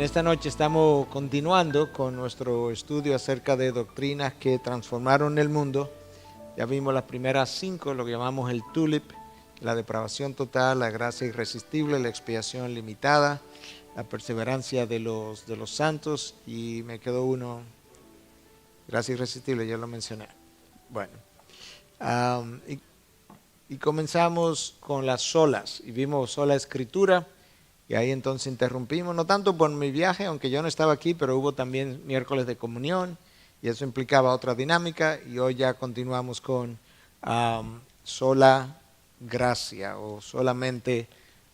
En esta noche estamos continuando con nuestro estudio acerca de doctrinas que transformaron el mundo. Ya vimos las primeras 5, lo que llamamos el TULIP, la depravación total, la gracia irresistible, la expiación limitada, la perseverancia de los santos, y me quedó uno, gracia irresistible, ya lo mencioné. Bueno, y comenzamos con las solas, y vimos sola escritura. Y ahí entonces interrumpimos, no tanto por mi viaje, aunque yo no estaba aquí, pero hubo también miércoles de comunión y eso implicaba otra dinámica. Y hoy ya continuamos con sola gracia o solamente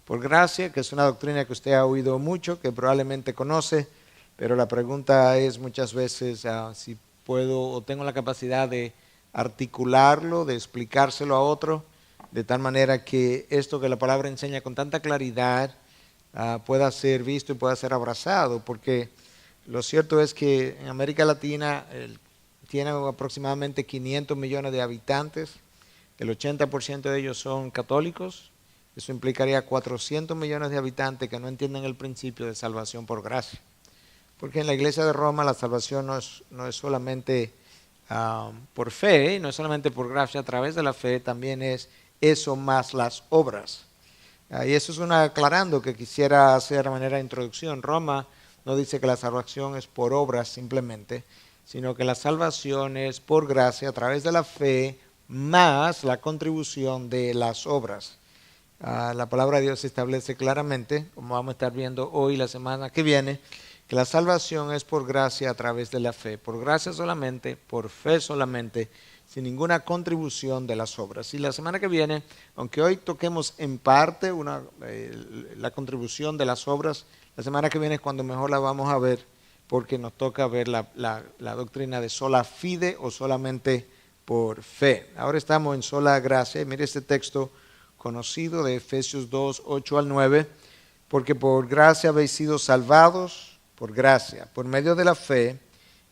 por gracia, que es una doctrina que usted ha oído mucho, que probablemente conoce, pero la pregunta es muchas veces si puedo o tengo la capacidad de articularlo, de explicárselo a otro, de tal manera que esto que la palabra enseña con tanta claridad pueda ser visto y pueda ser abrazado, porque lo cierto es que en América Latina tiene aproximadamente 500 millones de habitantes, el 80% de ellos son católicos. Eso implicaría 400 millones de habitantes que no entienden el principio de salvación por gracia, porque en la iglesia de Roma la salvación no es solamente por fe, no es solamente por gracia a través de la fe, también es eso más las obras. Y eso es una aclarando que quisiera hacer de manera de introducción. Roma no dice que la salvación es por obras simplemente, sino que la salvación es por gracia a través de la fe más la contribución de las obras. La palabra de Dios establece claramente, como vamos a estar viendo hoy y la semana que viene, que la salvación es por gracia a través de la fe, por gracia solamente, por fe solamente, sin ninguna contribución de las obras. Y la semana que viene, aunque hoy toquemos en parte la contribución de las obras, la semana que viene es cuando mejor la vamos a ver, porque nos toca ver la doctrina de sola fide o solamente por fe. Ahora estamos en sola gracia. Mire este texto conocido de Efesios 2, 8 al 9, porque por gracia habéis sido salvados, por gracia, por medio de la fe,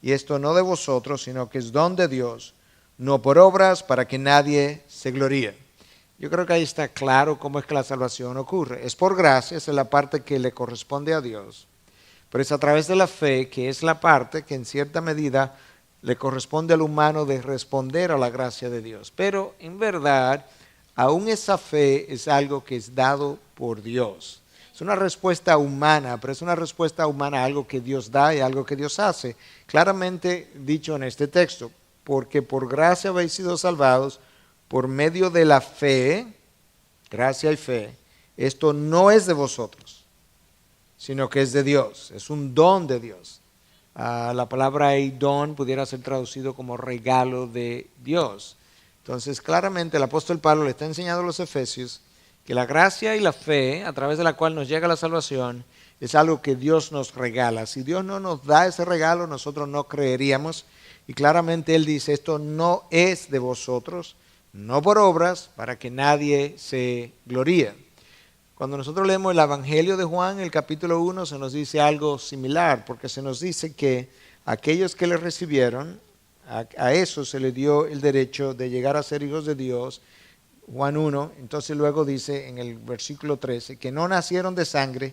y esto no de vosotros, sino que es don de Dios, no por obras, para que nadie se gloríe. Yo creo que ahí está claro cómo es que la salvación ocurre. Es por gracia, esa es la parte que le corresponde a Dios, pero es a través de la fe, que es la parte que en cierta medida le corresponde al humano de responder a la gracia de Dios. Pero en verdad, aún esa fe es algo que es dado por Dios. Es una respuesta humana, pero es una respuesta humana a algo que Dios da y algo que Dios hace. Claramente dicho en este texto, porque por gracia habéis sido salvados por medio de la fe, gracia y fe. Esto no es de vosotros, sino que es de Dios, es un don de Dios. La palabra don pudiera ser traducido como regalo de Dios. Entonces, claramente el apóstol Pablo le está enseñando a los efesios que la gracia y la fe, a través de la cual nos llega la salvación, es algo que Dios nos regala. Si Dios no nos da ese regalo, nosotros no creeríamos. Y claramente él dice, esto no es de vosotros, no por obras, para que nadie se gloríe. Cuando nosotros leemos el Evangelio de Juan, el capítulo 1, se nos dice algo similar, porque se nos dice que aquellos que le recibieron, a eso se le dio el derecho de llegar a ser hijos de Dios. Juan 1, entonces luego dice en el versículo 13, que no nacieron de sangre,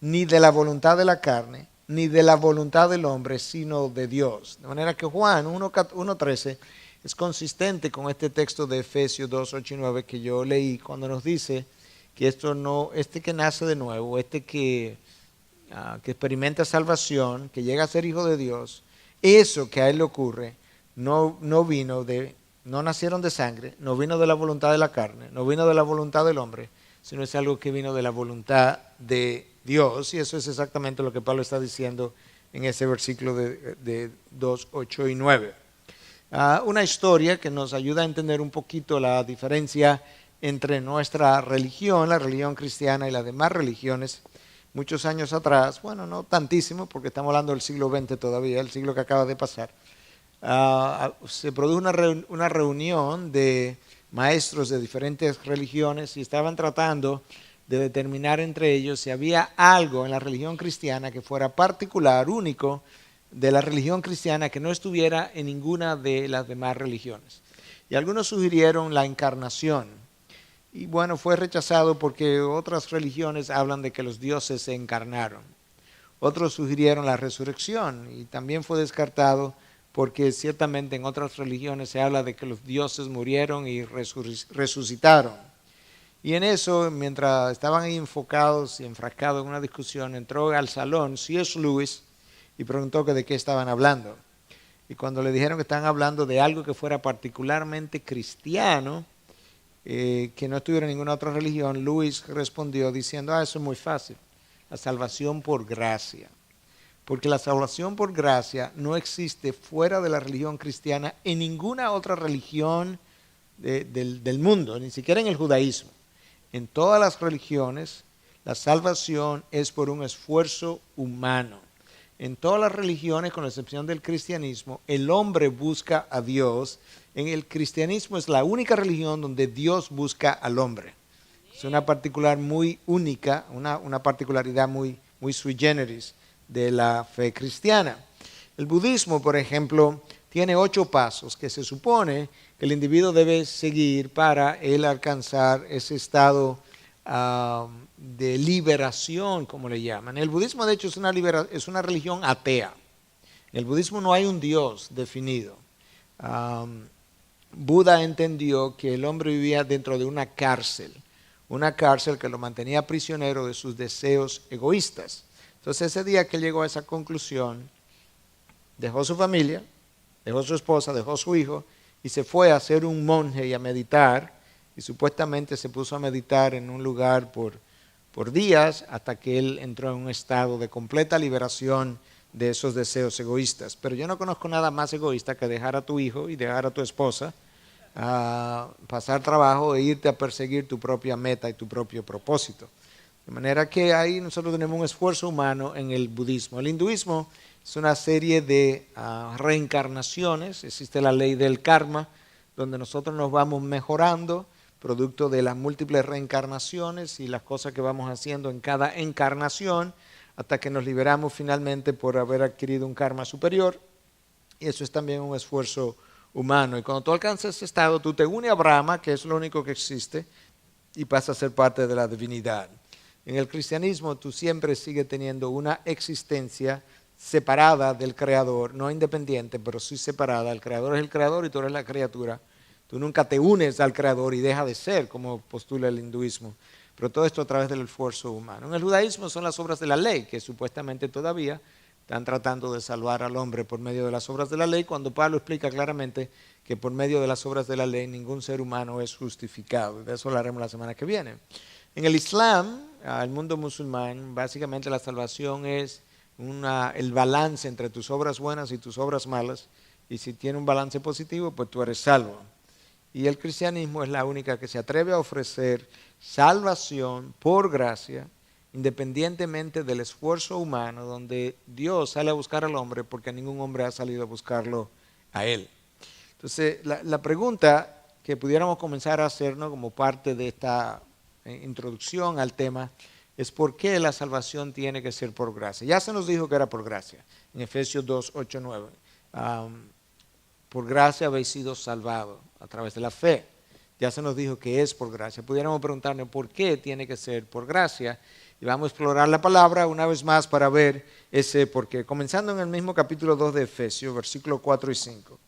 ni de la voluntad de la carne, ni de la voluntad del hombre, sino de Dios. De manera que Juan 1:13 es consistente con este texto de Efesios 2, 8 y 9 que yo leí, cuando nos dice que este que nace de nuevo, que experimenta salvación, que llega a ser hijo de Dios, eso que a él le ocurre, no nacieron de sangre, no vino de la voluntad de la carne, no vino de la voluntad del hombre, sino es algo que vino de la voluntad de Dios. Y eso es exactamente lo que Pablo está diciendo en ese versículo de 2, 8 y 9. Una historia que nos ayuda a entender un poquito la diferencia entre nuestra religión, la religión cristiana, y las demás religiones. Muchos años atrás, bueno, no tantísimo, porque estamos hablando del siglo XX todavía, el siglo que acaba de pasar, se produjo una reunión de maestros de diferentes religiones y estaban tratando de determinar entre ellos si había algo en la religión cristiana que fuera particular, único, de la religión cristiana que no estuviera en ninguna de las demás religiones. Y algunos sugirieron la encarnación. Y bueno, fue rechazado porque otras religiones hablan de que los dioses se encarnaron. Otros sugirieron la resurrección y también fue descartado porque ciertamente en otras religiones se habla de que los dioses murieron y resucitaron. Y en eso, mientras estaban ahí enfocados y enfrascados en una discusión, entró al salón C.S. Lewis y preguntó que de qué estaban hablando. Y cuando le dijeron que estaban hablando de algo que fuera particularmente cristiano, que no estuviera en ninguna otra religión, Lewis respondió diciendo, eso es muy fácil, la salvación por gracia. Porque la salvación por gracia no existe fuera de la religión cristiana en ninguna otra religión del mundo, ni siquiera en el judaísmo. En todas las religiones, la salvación es por un esfuerzo humano. En todas las religiones, con la excepción del cristianismo, el hombre busca a Dios. En el cristianismo es la única religión donde Dios busca al hombre. Es una particular muy única, una particularidad muy sui generis de la fe cristiana. El budismo, por ejemplo, tiene 8 pasos que se supone que el individuo debe seguir para él alcanzar ese estado de liberación, como le llaman. El budismo, de hecho, es una religión atea. En el budismo no hay un Dios definido. Buda entendió que el hombre vivía dentro de una cárcel que lo mantenía prisionero de sus deseos egoístas. Entonces, ese día que él llegó a esa conclusión, dejó su familia, dejó su esposa, dejó su hijo y se fue a ser un monje y a meditar. Y supuestamente se puso a meditar en un lugar por días hasta que él entró en un estado de completa liberación de esos deseos egoístas. Pero yo no conozco nada más egoísta que dejar a tu hijo y dejar a tu esposa, pasar trabajo e irte a perseguir tu propia meta y tu propio propósito. De manera que ahí nosotros tenemos un esfuerzo humano en el budismo. El hinduismo es una serie de reencarnaciones. Existe la ley del karma, donde nosotros nos vamos mejorando producto de las múltiples reencarnaciones y las cosas que vamos haciendo en cada encarnación hasta que nos liberamos finalmente por haber adquirido un karma superior. Y eso es también un esfuerzo humano. Y cuando tú alcanzas ese estado, tú te unes a Brahma, que es lo único que existe, y pasas a ser parte de la divinidad. En el cristianismo tú siempre sigues teniendo una existencia separada del Creador, no independiente, pero sí separada. El Creador es el Creador y tú eres la criatura. Tú nunca te unes al Creador y deja de ser, como postula el hinduismo. Pero todo esto a través del esfuerzo humano. En el judaísmo son las obras de la ley, que supuestamente todavía están tratando de salvar al hombre por medio de las obras de la ley, cuando Pablo explica claramente que por medio de las obras de la ley ningún ser humano es justificado. De eso hablaremos la semana que viene. En el Islam, el mundo musulmán, básicamente la salvación es el balance entre tus obras buenas y tus obras malas, y si tiene un balance positivo, pues tú eres salvo. Y el cristianismo es la única que se atreve a ofrecer salvación por gracia, independientemente del esfuerzo humano, donde Dios sale a buscar al hombre porque ningún hombre ha salido a buscarlo a él. Entonces, la pregunta que pudiéramos comenzar a hacernos como parte de esta introducción al tema es por qué la salvación tiene que ser por gracia. Ya se nos dijo que era por gracia, en Efesios 2, 8, 9. Por gracia habéis sido salvados a través de la fe. Ya se nos dijo que es por gracia. Pudiéramos preguntarnos por qué tiene que ser por gracia. Y vamos a explorar la palabra una vez más para ver ese por qué. Comenzando en el mismo capítulo 2 de Efesios, versículos 4 y 5.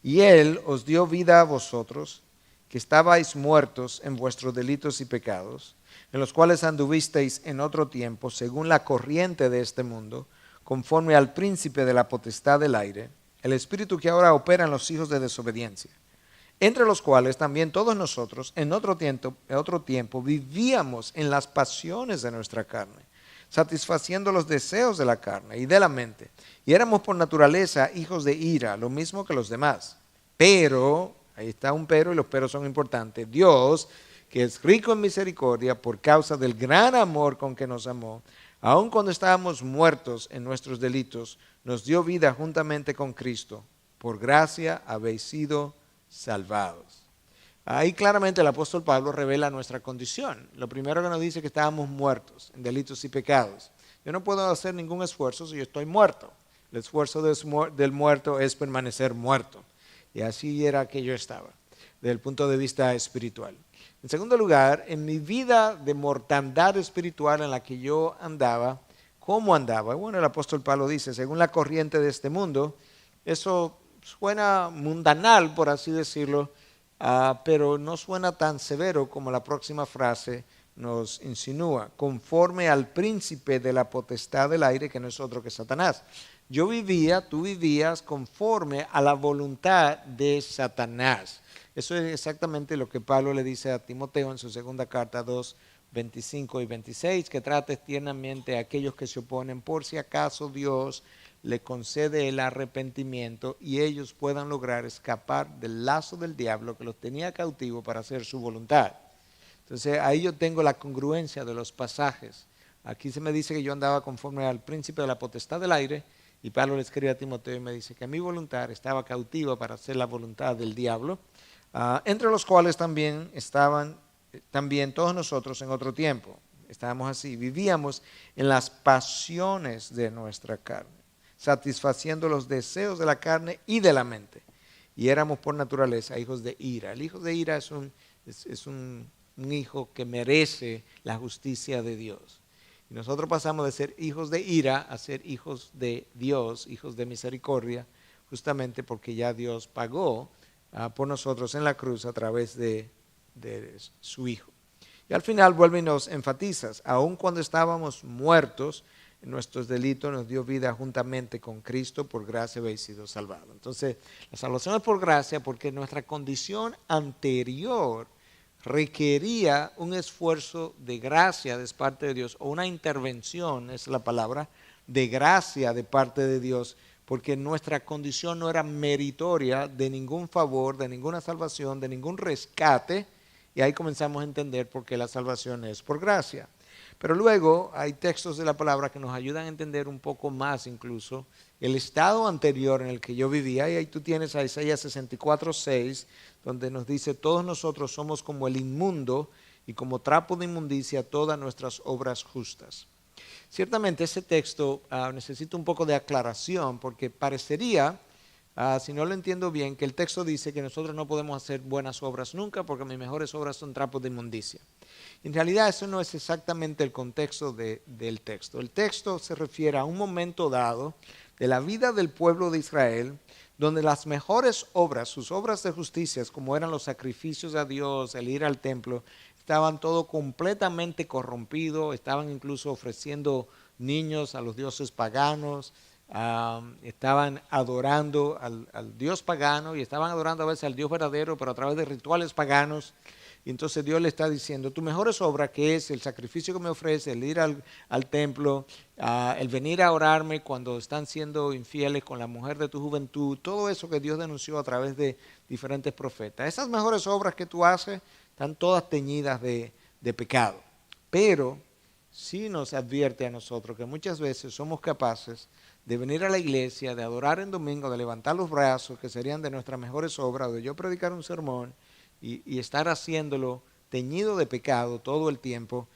Y Él os dio vida a vosotros, que estabais muertos en vuestros delitos y pecados, en los cuales anduvisteis en otro tiempo, según la corriente de este mundo, conforme al príncipe de la potestad del aire, el espíritu que ahora opera en los hijos de desobediencia, entre los cuales también todos nosotros en otro tiempo vivíamos en las pasiones de nuestra carne, satisfaciendo los deseos de la carne y de la mente, y éramos por naturaleza hijos de ira, lo mismo que los demás. Pero, ahí está un pero, y los peros son importantes, Dios, que es rico en misericordia por causa del gran amor con que nos amó, aun cuando estábamos muertos en nuestros delitos, nos dio vida juntamente con Cristo. Por gracia habéis sido salvados. Ahí claramente el apóstol Pablo revela nuestra condición. Lo primero que nos dice es que estábamos muertos en delitos y pecados. Yo no puedo hacer ningún esfuerzo si yo estoy muerto. El esfuerzo del muerto es permanecer muerto. Y así era que yo estaba, desde el punto de vista espiritual. En segundo lugar, en mi vida de mortandad espiritual en la que yo andaba, cómo andaba. Bueno, el apóstol Pablo dice, según la corriente de este mundo, eso suena mundanal, por así decirlo, pero no suena tan severo como la próxima frase nos insinúa, conforme al príncipe de la potestad del aire, que no es otro que Satanás. Yo vivía, tú vivías conforme a la voluntad de Satanás. Eso es exactamente lo que Pablo le dice a Timoteo en su segunda carta 2:25 y 26, que trates tiernamente a aquellos que se oponen, por si acaso Dios le concede el arrepentimiento y ellos puedan lograr escapar del lazo del diablo que los tenía cautivos para hacer su voluntad. Entonces ahí yo tengo la congruencia de los pasajes. Aquí se me dice que yo andaba conforme al príncipe de la potestad del aire, y Pablo le escribe a Timoteo y me dice que mi voluntad estaba cautiva para hacer la voluntad del diablo, entre los cuales también estaban todos nosotros en otro tiempo. Estábamos así, vivíamos en las pasiones de nuestra carne, satisfaciendo los deseos de la carne y de la mente. Y éramos por naturaleza hijos de ira. El hijo de ira es un hijo que merece la justicia de Dios. Y nosotros pasamos de ser hijos de ira a ser hijos de Dios, hijos de misericordia, justamente porque ya Dios pagó por nosotros en la cruz a través de su Hijo. Y al final vuelve y nos enfatiza, aun cuando estábamos muertos en nuestros delitos, nos dio vida juntamente con Cristo, por gracia habéis sido salvados. Entonces, la salvación es por gracia porque nuestra condición anterior requería un esfuerzo de gracia de parte de Dios, o una intervención, es la palabra, de gracia de parte de Dios, porque nuestra condición no era meritoria de ningún favor, de ninguna salvación, de ningún rescate, y ahí comenzamos a entender por qué la salvación es por gracia. Pero luego hay textos de la palabra que nos ayudan a entender un poco más incluso el estado anterior en el que yo vivía, y ahí tú tienes a Isaías 64:6, donde nos dice, todos nosotros somos como el inmundo y como trapo de inmundicia todas nuestras obras justas. Ciertamente ese texto necesita un poco de aclaración, porque parecería, si no lo entiendo bien, que el texto dice que nosotros no podemos hacer buenas obras nunca porque mis mejores obras son trapos de inmundicia. En realidad eso no es exactamente el contexto del texto. El texto se refiere a un momento dado de la vida del pueblo de Israel, donde las mejores obras, sus obras de justicia, como eran los sacrificios a Dios, el ir al templo, estaban todo completamente corrompido, estaban incluso ofreciendo niños a los dioses paganos, estaban adorando al Dios pagano y estaban adorando a veces al Dios verdadero, pero a través de rituales paganos. Y entonces Dios le está diciendo, tu mejores obras, que es el sacrificio que me ofrece, el ir al templo, el venir a orarme cuando están siendo infieles con la mujer de tu juventud, todo eso que Dios denunció a través de diferentes profetas. Esas mejores obras que tú haces están todas teñidas de pecado. Pero sí nos advierte a nosotros que muchas veces somos capaces de venir a la iglesia, de adorar en domingo, de levantar los brazos, que serían de nuestras mejores obras, de yo predicar un sermón, y estar haciéndolo teñido de pecado todo el tiempo,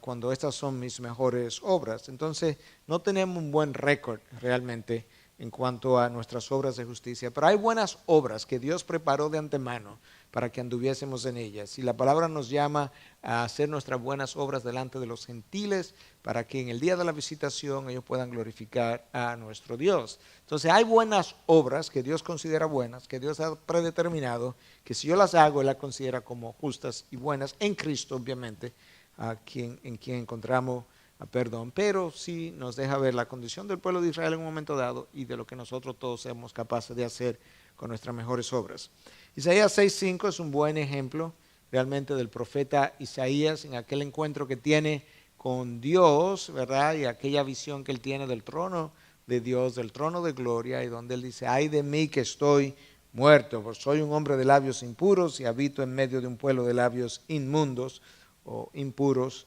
cuando estas son mis mejores obras. Entonces no tenemos un buen récord realmente en cuanto a nuestras obras de justicia, pero hay buenas obras que Dios preparó de antemano para que anduviésemos en ellas, y la palabra nos llama a hacer nuestras buenas obras delante de los gentiles, para que en el día de la visitación ellos puedan glorificar a nuestro Dios. Entonces hay buenas obras que Dios considera buenas, que Dios ha predeterminado, que si yo las hago, Él las considera como justas y buenas en Cristo, obviamente, en quien encontramos perdón, pero sí nos deja ver la condición del pueblo de Israel en un momento dado y de lo que nosotros todos somos capaces de hacer con nuestras mejores obras. Isaías 6:5 es un buen ejemplo realmente del profeta Isaías en aquel encuentro que tiene con Dios, ¿verdad? Y aquella visión que él tiene del trono de Dios, del trono de gloria, y donde él dice, ay de mí que estoy muerto, pues soy un hombre de labios impuros y habito en medio de un pueblo de labios inmundos o impuros,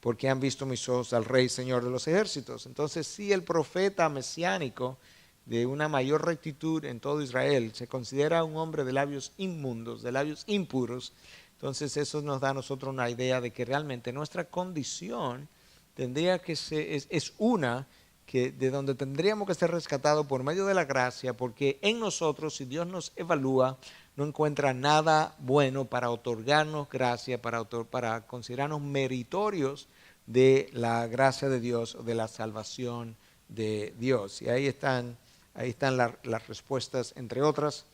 porque han visto mis ojos al Rey Señor de los ejércitos. Entonces sí, el profeta mesiánico de una mayor rectitud en todo Israel se considera un hombre de labios inmundos, de labios impuros. Entonces eso nos da a nosotros una idea de que realmente nuestra condición tendría que ser, es una que de donde tendríamos que ser rescatados por medio de la gracia, porque en nosotros, si Dios nos evalúa, no encuentra nada bueno para otorgarnos gracia, para considerarnos meritorios de la gracia de Dios o de la salvación de Dios. Y ahí están las respuestas, entre otras,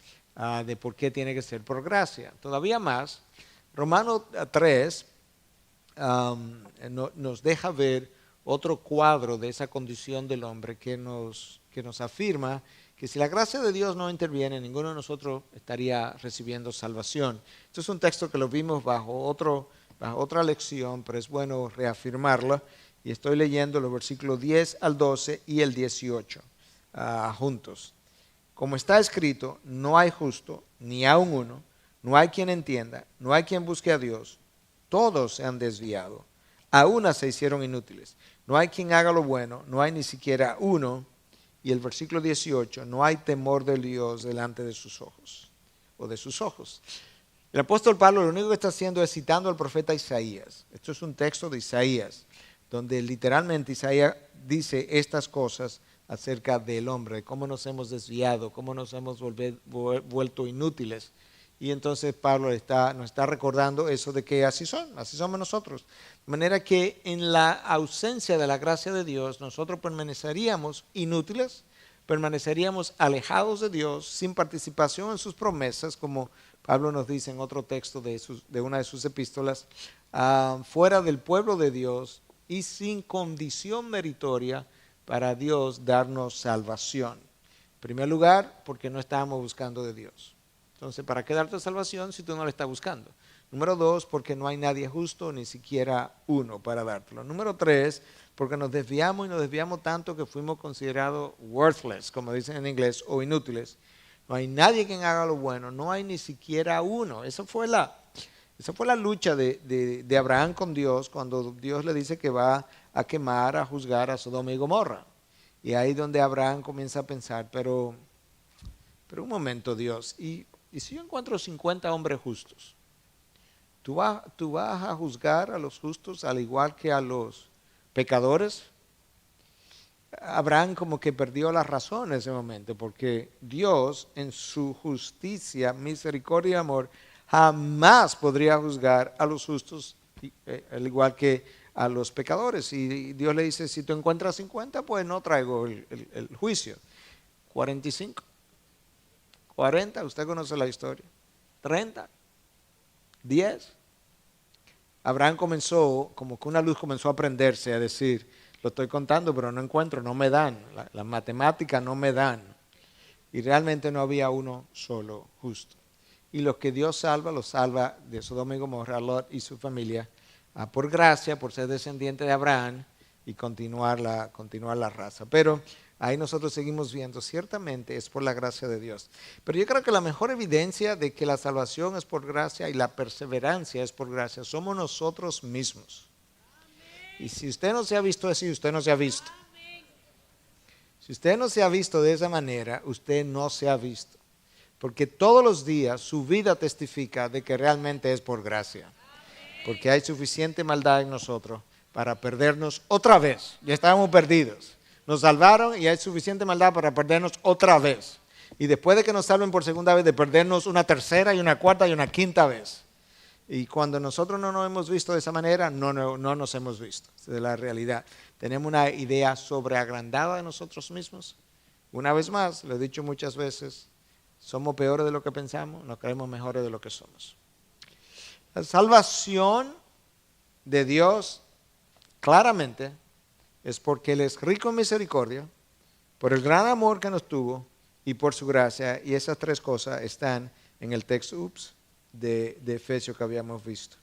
de por qué tiene que ser por gracia. Todavía más, Romanos 3 nos deja ver otro cuadro de esa condición del hombre que nos afirma que si la gracia de Dios no interviene, ninguno de nosotros estaría recibiendo salvación. Este es un texto que lo vimos bajo otra lección, pero es bueno reafirmarlo. Y estoy leyendo los versículos 10 al 12 y el 18 juntos. Como está escrito, no hay justo, ni aun uno, no hay quien entienda, no hay quien busque a Dios. Todos se han desviado, a una se hicieron inútiles. No hay quien haga lo bueno, no hay ni siquiera uno. Y el versículo 18, no hay temor de Dios delante de sus ojos, o de sus ojos. El apóstol Pablo lo único que está haciendo es citando al profeta Isaías. Esto es un texto de Isaías, donde literalmente Isaías dice estas cosas acerca del hombre, cómo nos hemos desviado, cómo nos hemos vuelto inútiles. Y entonces Pablo nos está recordando eso de que así somos nosotros. De manera que en la ausencia de la gracia de Dios, nosotros permaneceríamos inútiles, permaneceríamos alejados de Dios, sin participación en sus promesas, como Pablo nos dice en otro texto de una de sus epístolas, fuera del pueblo de Dios y sin condición meritoria para Dios darnos salvación. En primer lugar, porque no estábamos buscando de Dios. Entonces, ¿para qué darte salvación si tú no la estás buscando? Número 2, porque no hay nadie justo, ni siquiera uno para dártelo. Número 3, porque nos desviamos tanto que fuimos considerados worthless, como dicen en inglés, o inútiles. No hay nadie quien haga lo bueno, no hay ni siquiera uno. Esa fue la lucha de Abraham con Dios cuando Dios le dice que va a quemar, a juzgar a Sodoma y Gomorra. Y ahí donde Abraham comienza a pensar, pero un momento, Dios, ¿y si yo encuentro 50 hombres justos? ¿Tú vas a juzgar a los justos al igual que a los pecadores? Abraham como que perdió la razón en ese momento, porque Dios en su justicia, misericordia y amor jamás podría juzgar a los justos al igual que a los pecadores. Y Dios le dice, si tú encuentras 50, pues no traigo el juicio. 45, 40, usted conoce la historia. 30, 10. Abraham comenzó, como que una luz comenzó a prenderse, a decir, lo estoy contando, pero no encuentro, no me dan, las matemáticas no me dan. Y realmente no había uno solo justo. Y los que Dios salva, los salva de Sodoma y Gomorra, Lot y su familia, por gracia, por ser descendiente de Abraham y continuar la raza. Pero ahí nosotros seguimos viendo, ciertamente es por la gracia de Dios. Pero yo creo que la mejor evidencia de que la salvación es por gracia y la perseverancia es por gracia, somos nosotros mismos. Y si usted no se ha visto así, usted no se ha visto. Si usted no se ha visto de esa manera, usted no se ha visto. Porque todos los días su vida testifica de que realmente es por gracia. Porque hay suficiente maldad en nosotros para perdernos otra vez. Ya estábamos perdidos. Nos salvaron y hay suficiente maldad para perdernos otra vez. Y después de que nos salven por segunda vez, de perdernos una tercera y una cuarta y una quinta vez. Y cuando nosotros no nos hemos visto de esa manera, no nos hemos visto. Esa es la realidad. Tenemos una idea sobreagrandada de nosotros mismos. Una vez más, lo he dicho muchas veces, somos peores de lo que pensamos, nos creemos mejores de lo que somos. La salvación de Dios, claramente, es porque Él es rico en misericordia, por el gran amor que nos tuvo y por su gracia. Y esas tres cosas están en el texto de Efesios que habíamos visto.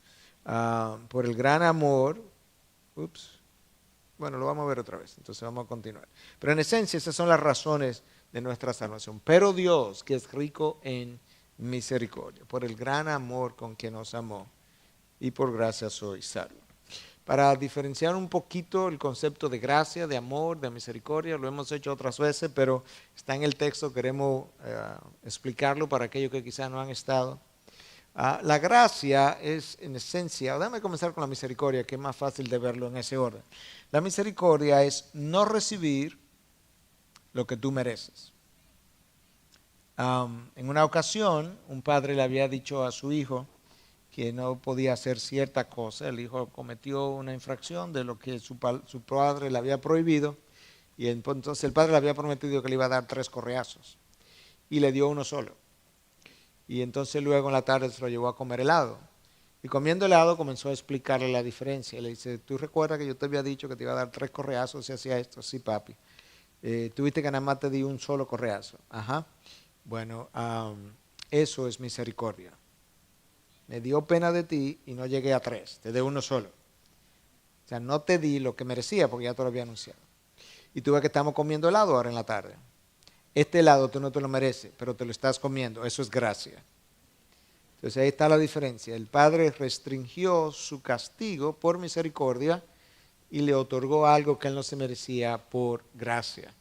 Por el gran amor, bueno, lo vamos a ver otra vez, entonces vamos a continuar. Pero en esencia esas son las razones de nuestra salvación. Pero Dios, que es rico en misericordia, por el gran amor con que nos amó, y por gracia soy salvo. Para diferenciar un poquito el concepto de gracia, de amor, de misericordia, lo hemos hecho otras veces, pero está en el texto, queremos explicarlo para aquellos que quizás no han estado. La gracia es en esencia, déjame comenzar con la misericordia, que es más fácil de verlo en ese orden. La misericordia es no recibir lo que tú mereces. En una ocasión, un padre le había dicho a su hijo que no podía hacer cierta cosa. El hijo cometió una infracción de lo que su padre le había prohibido, y entonces el padre le había prometido que le iba a dar 3 correazos y le dio uno solo. Y entonces luego en la tarde se lo llevó a comer helado. Y comiendo helado comenzó a explicarle la diferencia. Le dice, ¿tú recuerdas que yo te había dicho que te iba a dar 3 correazos si hacía esto? Sí, papi. Tuviste que nada más te di un solo correazo. Ajá. Bueno, eso es misericordia. Me dio pena de ti y no llegué a 3, te di uno solo. O sea, no te di lo que merecía porque ya te lo había anunciado. Y tú ves que estamos comiendo helado ahora en la tarde. Este helado tú no te lo mereces, pero te lo estás comiendo. Eso es gracia. Entonces ahí está la diferencia. El Padre restringió su castigo por misericordia y le otorgó algo que él no se merecía por gracia.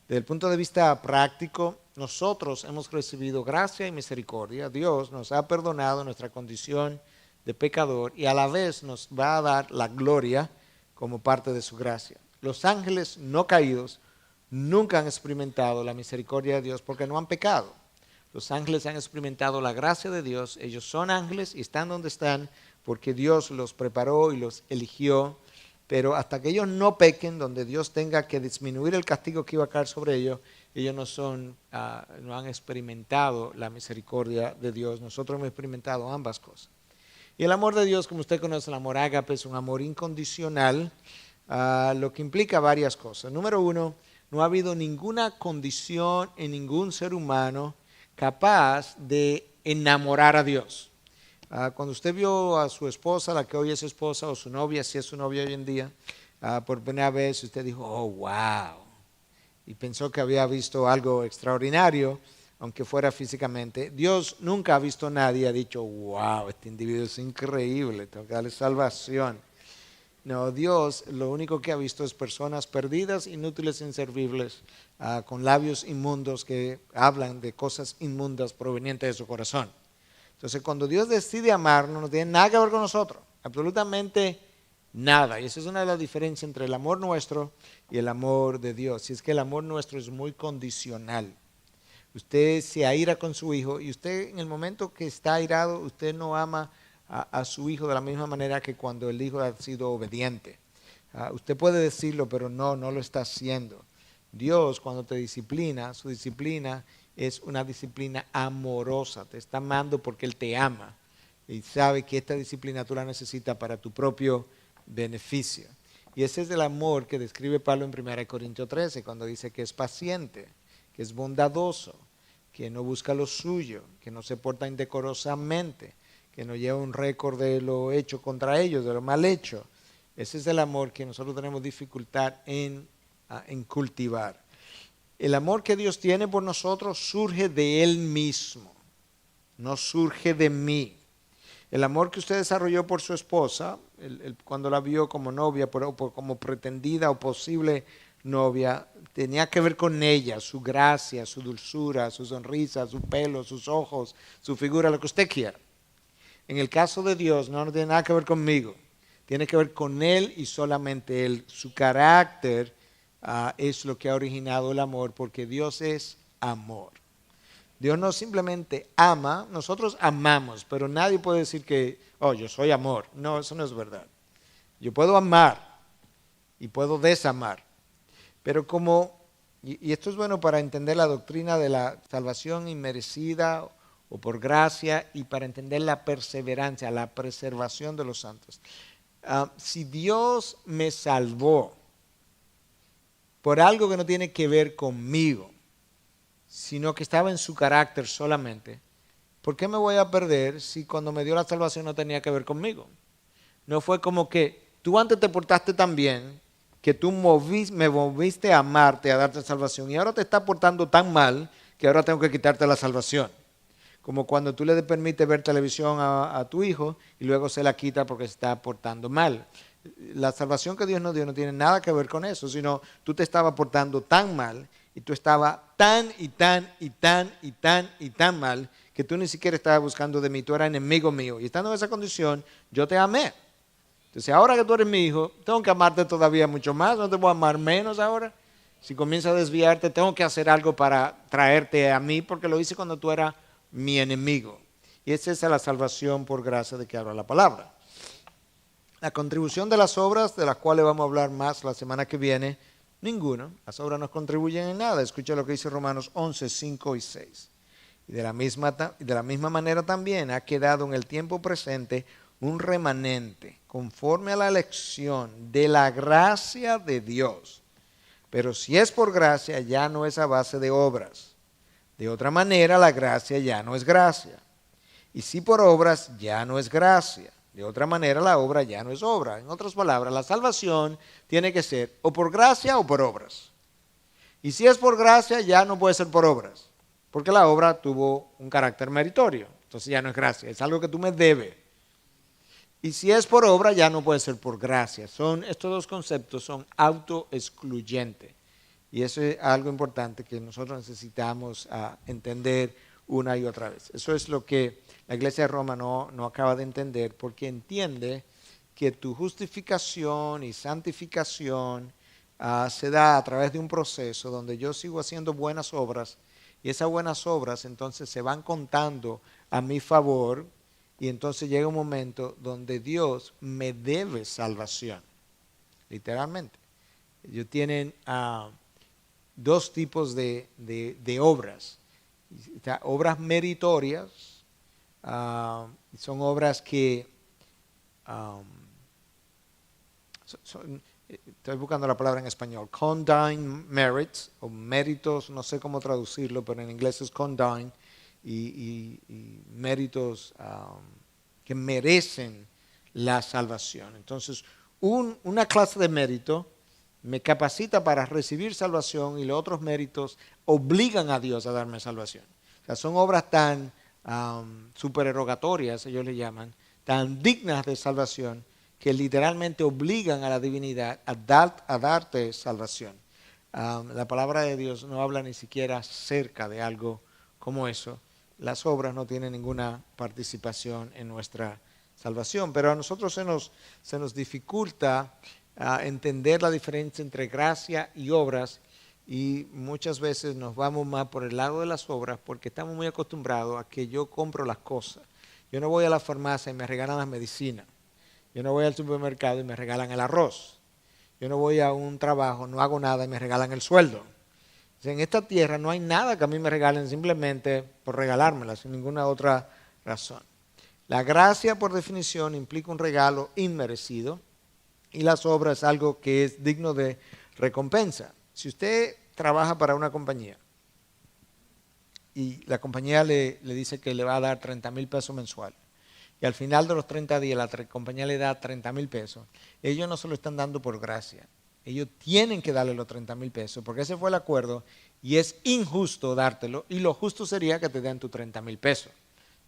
Desde el punto de vista práctico, nosotros hemos recibido gracia y misericordia. Dios nos ha perdonado nuestra condición de pecador y a la vez nos va a dar la gloria como parte de su gracia. Los ángeles no caídos nunca han experimentado la misericordia de Dios porque no han pecado. Los ángeles han experimentado la gracia de Dios. Ellos son ángeles y están donde están porque Dios los preparó y los eligió. Pero hasta que ellos no pequen, donde Dios tenga que disminuir el castigo que iba a caer sobre ellos, ellos no han experimentado la misericordia de Dios. Nosotros hemos experimentado ambas cosas. Y el amor de Dios, como usted conoce, el amor ágape, es un amor incondicional, lo que implica varias cosas. Número 1, no ha habido ninguna condición en ningún ser humano capaz de enamorar a Dios. Cuando usted vio a su esposa, la que hoy es esposa, o su novia, si es su novia hoy en día, por primera vez, usted dijo, oh, wow, y pensó que había visto algo extraordinario, aunque fuera físicamente. Dios nunca ha visto a nadie y ha dicho, wow, este individuo es increíble, tengo que darle salvación. No, Dios lo único que ha visto es personas perdidas, inútiles, inservibles, con labios inmundos que hablan de cosas inmundas provenientes de su corazón. Entonces, cuando Dios decide amarnos, no tiene nada que ver con nosotros, absolutamente nada. Y esa es una de las diferencias entre el amor nuestro y el amor de Dios. Y es que el amor nuestro es muy condicional. Usted se aira con su hijo y usted en el momento que está airado, usted no ama a su hijo de la misma manera que cuando el hijo ha sido obediente. Usted puede decirlo, pero no lo está haciendo. Dios, cuando te disciplina, su disciplina es una disciplina amorosa. Te está amando porque Él te ama y sabe que esta disciplina tú la necesitas para tu propio beneficio. Y ese es el amor que describe Pablo en 1 Corintios 13, cuando dice que es paciente, que es bondadoso, que no busca lo suyo, que no se porta indecorosamente, que no lleva un récord de lo hecho contra ellos, de lo mal hecho. Ese es el amor que nosotros tenemos dificultad en cultivar. El amor que Dios tiene por nosotros surge de Él mismo, no surge de mí. El amor que usted desarrolló por su esposa, cuando la vio como novia, como pretendida o posible novia, tenía que ver con ella, su gracia, su dulzura, su sonrisa, su pelo, sus ojos, su figura, lo que usted quiera. En el caso de Dios no tiene nada que ver conmigo, tiene que ver con Él y solamente Él. Su carácter es lo que ha originado el amor, porque Dios es amor. Dios no simplemente ama, nosotros amamos, pero nadie puede decir que, oh, yo soy amor. No, eso no es verdad. Yo puedo amar y puedo desamar, pero y esto es bueno para entender la doctrina de la salvación inmerecida o por gracia y para entender la perseverancia, la preservación de los santos. Si Dios me salvó por algo que no tiene que ver conmigo, sino que estaba en su carácter solamente, ¿por qué me voy a perder si cuando me dio la salvación no tenía que ver conmigo? No fue como que tú antes te portaste tan bien que tú me moviste a amarte, a darte salvación, y ahora te estás portando tan mal que ahora tengo que quitarte la salvación. Como cuando tú le permites ver televisión a tu hijo y luego se la quita porque se está portando mal. La salvación que Dios nos dio no tiene nada que ver con eso, sino tú te estabas portando tan mal y tú estabas tan mal que tú ni siquiera estabas buscando de mí, tú eras enemigo mío. Y estando en esa condición, yo te amé. Entonces ahora que tú eres mi hijo, tengo que amarte todavía mucho más, no te voy a amar menos ahora. Si comienzas a desviarte, tengo que hacer algo para traerte a mí porque lo hice cuando tú eras mi enemigo. Y esa es la salvación por gracia de que habla la palabra. La contribución de las obras, de las cuales vamos a hablar más la semana que viene, ninguno. Las obras no contribuyen en nada. Escucha lo que dice Romanos 11, 5 y 6. Y de la misma manera también ha quedado en el tiempo presente un remanente conforme a la elección de la gracia de Dios. Pero si es por gracia, ya no es a base de obras. De otra manera, la gracia ya no es gracia. Y si por obras, ya no es gracia. De otra manera, la obra ya no es obra. En otras palabras, la salvación tiene que ser o por gracia o por obras. Y si es por gracia, ya no puede ser por obras. Porque la obra tuvo un carácter meritorio. Entonces ya no es gracia, es algo que tú me debes. Y si es por obra, ya no puede ser por gracia. Estos dos conceptos son autoexcluyentes. Y eso es algo importante que nosotros necesitamos entender una y otra vez. Eso es lo que la Iglesia de Roma no acaba de entender, porque entiende que tu justificación y santificación se da a través de un proceso donde yo sigo haciendo buenas obras, y esas buenas obras entonces se van contando a mi favor, y entonces llega un momento donde Dios me debe salvación, literalmente. Ellos tienen dos tipos de obras. Obras meritorias, son obras que estoy buscando la palabra en español, condign merits, o méritos, no sé cómo traducirlo, pero en inglés es condign, y méritos que merecen la salvación. Entonces, una clase de mérito me capacita para recibir salvación, y los otros méritos obligan a Dios a darme salvación. O sea, son obras tan supererogatorias, ellos le llaman, tan dignas de salvación, que literalmente obligan a la divinidad a darte salvación. La palabra de Dios no habla ni siquiera cerca de algo como eso. Las obras no tienen ninguna participación en nuestra salvación, pero a nosotros se nos dificulta entender la diferencia entre gracia y obras, y muchas veces nos vamos más por el lado de las obras porque estamos muy acostumbrados a que yo compro las cosas. Yo no voy a la farmacia y me regalan las medicinas. Yo no voy al supermercado y me regalan el arroz. Yo no voy a un trabajo, no hago nada y me regalan el sueldo. O sea, en esta tierra no hay nada que a mí me regalen simplemente por regalármela, sin ninguna otra razón. La gracia, por definición, implica un regalo inmerecido, y las obras es algo que es digno de recompensa. Si usted trabaja para una compañía y la compañía le dice que le va a dar 30,000 pesos mensual, y al final de los 30 días la compañía le da 30,000 pesos, ellos no se lo están dando por gracia. Ellos tienen que darle los 30,000 pesos porque ese fue el acuerdo, y es injusto dártelo, y lo justo sería que te den tus 30,000 pesos.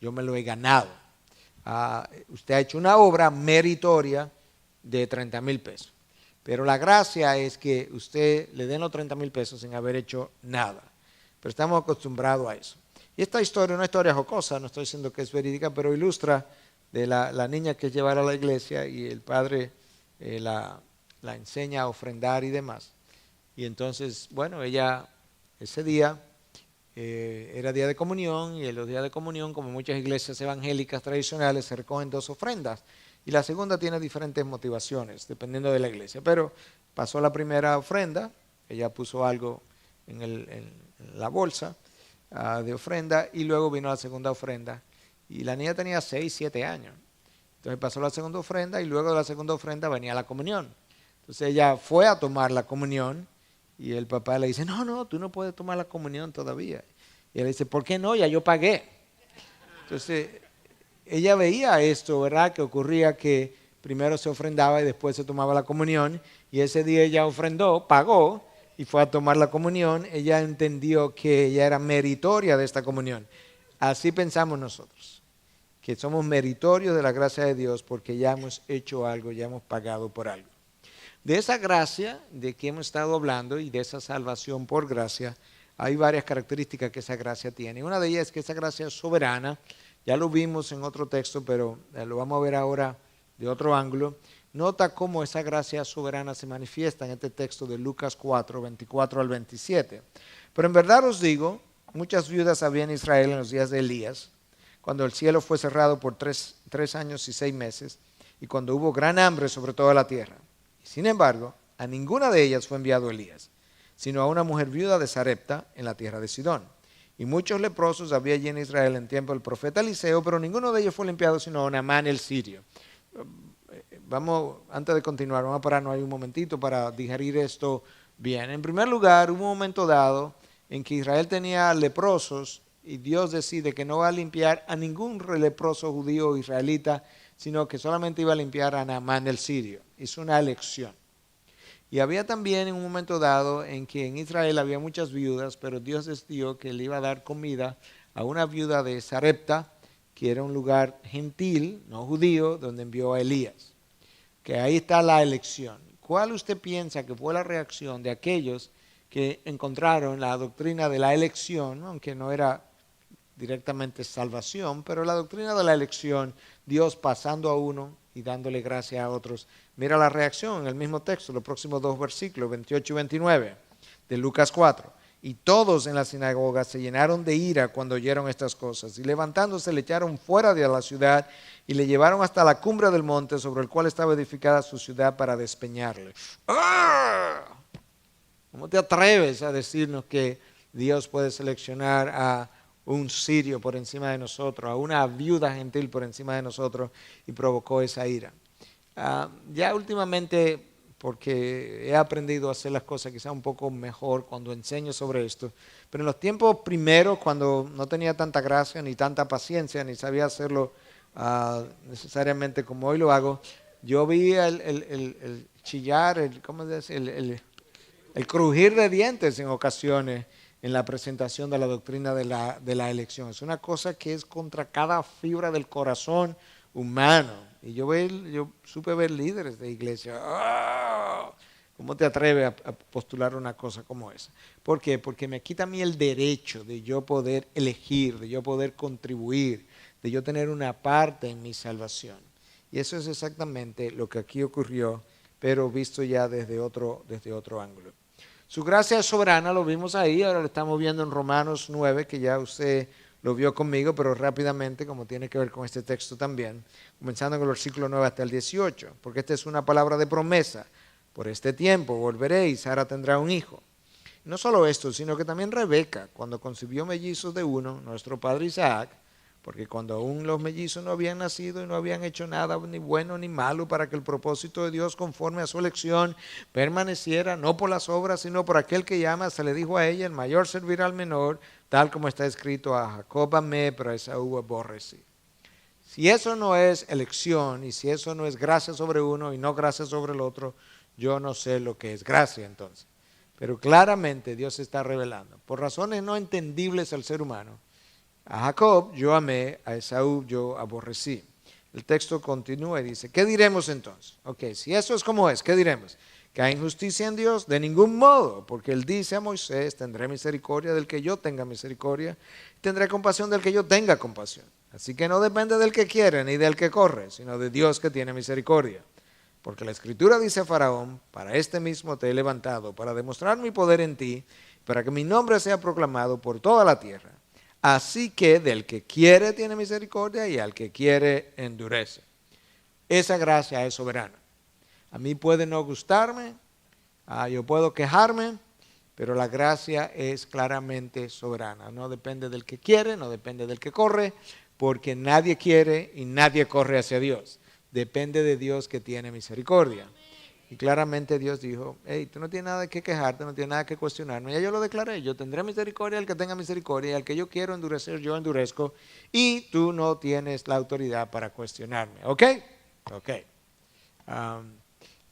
Yo me lo he ganado. Usted ha hecho una obra meritoria de 30,000 pesos. Pero la gracia es que usted le den los 30,000 pesos sin haber hecho nada. Pero estamos acostumbrados a eso. Y esta historia, una historia jocosa, no estoy diciendo que es verídica, pero ilustra de la niña que llevará a la iglesia, y el padre la enseña a ofrendar y demás. Y entonces, bueno, ella ese día era día de comunión, y en los días de comunión, como muchas iglesias evangélicas tradicionales, se recogen dos ofrendas. Y la segunda tiene diferentes motivaciones, dependiendo de la iglesia. Pero pasó la primera ofrenda, ella puso algo en la bolsa de ofrenda, y luego vino la segunda ofrenda. Y la niña tenía 6, 7 años. Entonces pasó la segunda ofrenda, y luego de la segunda ofrenda venía la comunión. Entonces ella fue a tomar la comunión, y el papá le dice, no, tú no puedes tomar la comunión todavía. Y él dice, ¿por qué no? Ya yo pagué. Entonces ella veía esto, ¿verdad? Que ocurría que primero se ofrendaba y después se tomaba la comunión, y ese día ella ofrendó, pagó y fue a tomar la comunión. Ella entendió que ella era meritoria de esta comunión. Así pensamos nosotros, que somos meritorios de la gracia de Dios porque ya hemos hecho algo, ya hemos pagado por algo. De esa gracia de que hemos estado hablando y de esa salvación por gracia, hay varias características que esa gracia tiene. Una de ellas es que esa gracia es soberana. Ya lo vimos en otro texto, pero lo vamos a ver ahora de otro ángulo. Nota cómo esa gracia soberana se manifiesta en este texto de Lucas 4, 24 al 27. Pero en verdad os digo, muchas viudas había en Israel en los días de Elías, cuando el cielo fue cerrado por tres años y 6 meses, y cuando hubo gran hambre sobre toda la tierra. Sin embargo, a ninguna de ellas fue enviado Elías, sino a una mujer viuda de Sarepta en la tierra de Sidón. Y muchos leprosos había allí en Israel en tiempo del profeta Eliseo, pero ninguno de ellos fue limpiado sino Naamán el sirio. Vamos, antes de continuar, vamos a pararnos ahí un momentito para digerir esto bien. En primer lugar, hubo un momento dado en que Israel tenía leprosos y Dios decide que no va a limpiar a ningún leproso judío o israelita, sino que solamente iba a limpiar a Naamán el sirio. Hizo una elección. Y había también en un momento dado en que en Israel había muchas viudas, pero Dios decidió que le iba a dar comida a una viuda de Sarepta, que era un lugar gentil, no judío, donde envió a Elías. Que ahí está la elección. ¿Cuál usted piensa que fue la reacción de aquellos que encontraron la doctrina de la elección, aunque no era directamente salvación, pero la doctrina de la elección, Dios pasando a uno y dándole gracia a otros? Mira la reacción en el mismo texto, los próximos 2 versículos, 28 y 29 de Lucas 4. Y todos en la sinagoga se llenaron de ira cuando oyeron estas cosas, y levantándose le echaron fuera de la ciudad y le llevaron hasta la cumbre del monte sobre el cual estaba edificada su ciudad para despeñarle. ¡Ah! ¿Cómo te atreves a decirnos que Dios puede seleccionar a un sirio por encima de nosotros, a una viuda gentil por encima de nosotros, y provocó esa ira? Ya últimamente, porque he aprendido a hacer las cosas quizá un poco mejor cuando enseño sobre esto, pero en los tiempos primeros, cuando no tenía tanta gracia, ni tanta paciencia, ni sabía hacerlo necesariamente como hoy lo hago, yo vi el chillar, ¿cómo se dice? El crujir de dientes en ocasiones en la presentación de la doctrina de la elección. Es una cosa que es contra cada fibra del corazón humano. Y yo supe ver líderes de iglesia. ¡Oh! ¿Cómo te atreves a postular una cosa como esa? ¿Por qué? Porque me quita a mí el derecho de yo poder elegir, de yo poder contribuir, de yo tener una parte en mi salvación. Y eso es exactamente lo que aquí ocurrió, pero visto ya desde otro ángulo. Su gracia es soberana, lo vimos ahí, ahora lo estamos viendo en Romanos 9, que ya usted lo vio conmigo, pero rápidamente, como tiene que ver con este texto también, comenzando en el versículo 9 hasta el 18, porque esta es una palabra de promesa. Por este tiempo volveré y Sara tendrá un hijo. No solo esto, sino que también Rebeca, cuando concibió mellizos de uno, nuestro padre Isaac, porque cuando aún los mellizos no habían nacido y no habían hecho nada ni bueno ni malo para que el propósito de Dios conforme a su elección permaneciera, no por las obras, sino por aquel que llama, se le dijo a ella, el mayor servirá al menor, tal como está escrito, a Jacob amé, pero a Esaú aborrecí. Si eso no es elección y si eso no es gracia sobre uno y no gracia sobre el otro, yo no sé lo que es gracia entonces. Pero claramente Dios se está revelando, por razones no entendibles al ser humano. A Jacob yo amé, a Esaú yo aborrecí. El texto continúa y dice, ¿qué diremos entonces? Ok, si eso es como es, ¿qué diremos? ¿Que hay injusticia en Dios? De ningún modo, porque Él dice a Moisés, tendré misericordia del que yo tenga misericordia, tendré compasión del que yo tenga compasión. Así que no depende del que quiere ni del que corre, sino de Dios que tiene misericordia. Porque la Escritura dice a Faraón, para este mismo te he levantado, para demostrar mi poder en ti, para que mi nombre sea proclamado por toda la tierra. Así que del que quiere tiene misericordia y al que quiere endurece. Esa gracia es soberana. A mí puede no gustarme, yo puedo quejarme, pero la gracia es claramente soberana. No depende del que quiere, no depende del que corre, porque nadie quiere y nadie corre hacia Dios. Depende de Dios que tiene misericordia. Y claramente Dios dijo, hey, tú no tienes nada que quejarte, no tienes nada que cuestionarme. Ya yo lo declaré, yo tendré misericordia al que tenga misericordia, y al que yo quiero endurecer, yo endurezco, y tú no tienes la autoridad para cuestionarme. ¿Ok? Ok.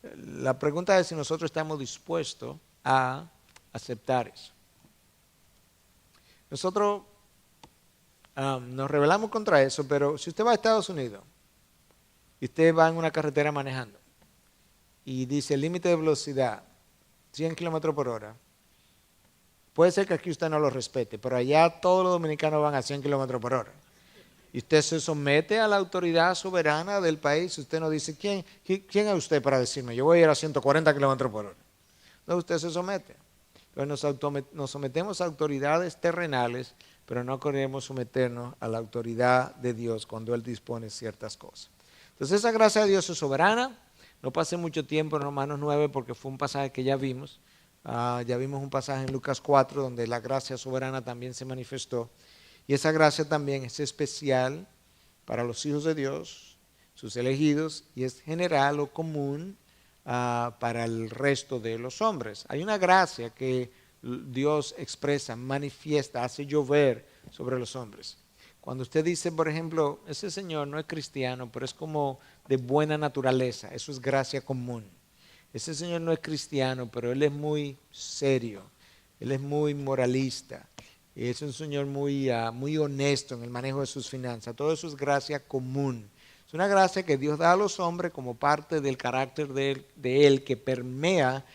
La pregunta es si nosotros estamos dispuestos a aceptar eso. Nosotros nos rebelamos contra eso, pero si usted va a Estados Unidos y usted va en una carretera manejando, y dice el límite de velocidad 100 kilómetros por hora, puede ser que aquí usted no lo respete, pero allá todos los dominicanos van a 100 kilómetros por hora. Y usted se somete a la autoridad soberana del país. Usted no dice, ¿quién es usted para decirme? Yo voy a ir a 140 kilómetros por hora. No, usted se somete. Entonces nos sometemos a autoridades terrenales, pero no queremos someternos a la autoridad de Dios cuando Él dispone ciertas cosas. Entonces esa gracia de Dios es soberana. No pasé mucho tiempo en Romanos 9 porque fue un pasaje que ya vimos. Ya vimos un pasaje en Lucas 4 donde la gracia soberana también se manifestó. Y esa gracia también es especial para los hijos de Dios, sus elegidos, y es general o común para el resto de los hombres. Hay una gracia que Dios expresa, manifiesta, hace llover sobre los hombres. Cuando usted dice, por ejemplo, ese señor no es cristiano, pero es como de buena naturaleza, eso es gracia común. Ese señor no es cristiano, pero él es muy serio, él es muy moralista, es un señor muy honesto en el manejo de sus finanzas. Todo eso es gracia común. Es una gracia que Dios da a los hombres como parte del carácter de Él que permea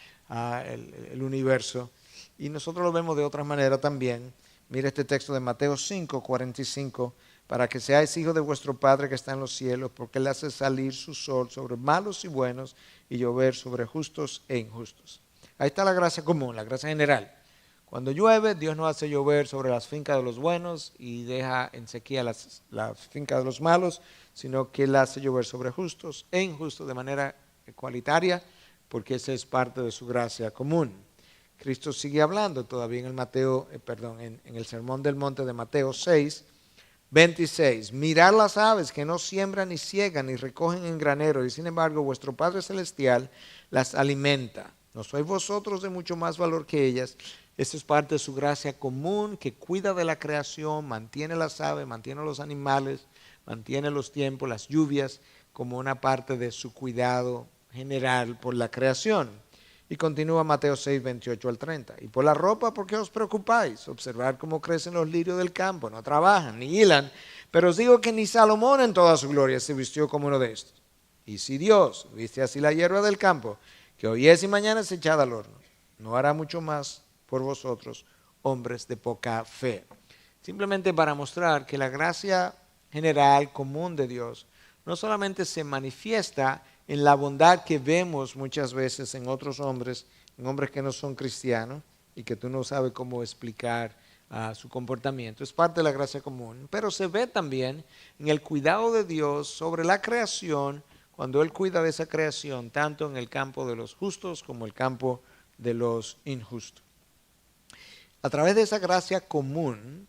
el universo. Y nosotros lo vemos de otra manera también. Mira este texto de Mateo 5, 45. Para que seáis hijos de vuestro Padre que está en los cielos, porque Él hace salir su sol sobre malos y buenos y llover sobre justos e injustos. Ahí está la gracia común, la gracia general. Cuando llueve, Dios no hace llover sobre las fincas de los buenos y deja en sequía las fincas de los malos, sino que Él hace llover sobre justos e injustos de manera igualitaria, porque esa es parte de su gracia común. Cristo sigue hablando todavía en el Sermón del Monte de Mateo 6, 26. Mirad las aves que no siembran ni ciegan ni recogen en granero, y sin embargo vuestro Padre Celestial las alimenta. ¿No sois vosotros de mucho más valor que ellas? Esta es parte de su gracia común, que cuida de la creación, mantiene las aves, mantiene los animales, mantiene los tiempos, las lluvias, como una parte de su cuidado general por la creación. Y continúa Mateo 6, 28 al 30. Y por la ropa, ¿por qué os preocupáis? Observad cómo crecen los lirios del campo, no trabajan ni hilan, pero os digo que ni Salomón en toda su gloria se vistió como uno de estos. Y si Dios viste así la hierba del campo, que hoy es y mañana es echada al horno, no hará mucho más por vosotros, hombres de poca fe. Simplemente para mostrar que la gracia general, común de Dios, no solamente se manifiesta en la bondad que vemos muchas veces en otros hombres, en hombres que no son cristianos y que tú no sabes cómo explicar su comportamiento. Es parte de la gracia común, pero se ve también en el cuidado de Dios sobre la creación, cuando Él cuida de esa creación, tanto en el campo de los justos como el campo de los injustos. A través de esa gracia común,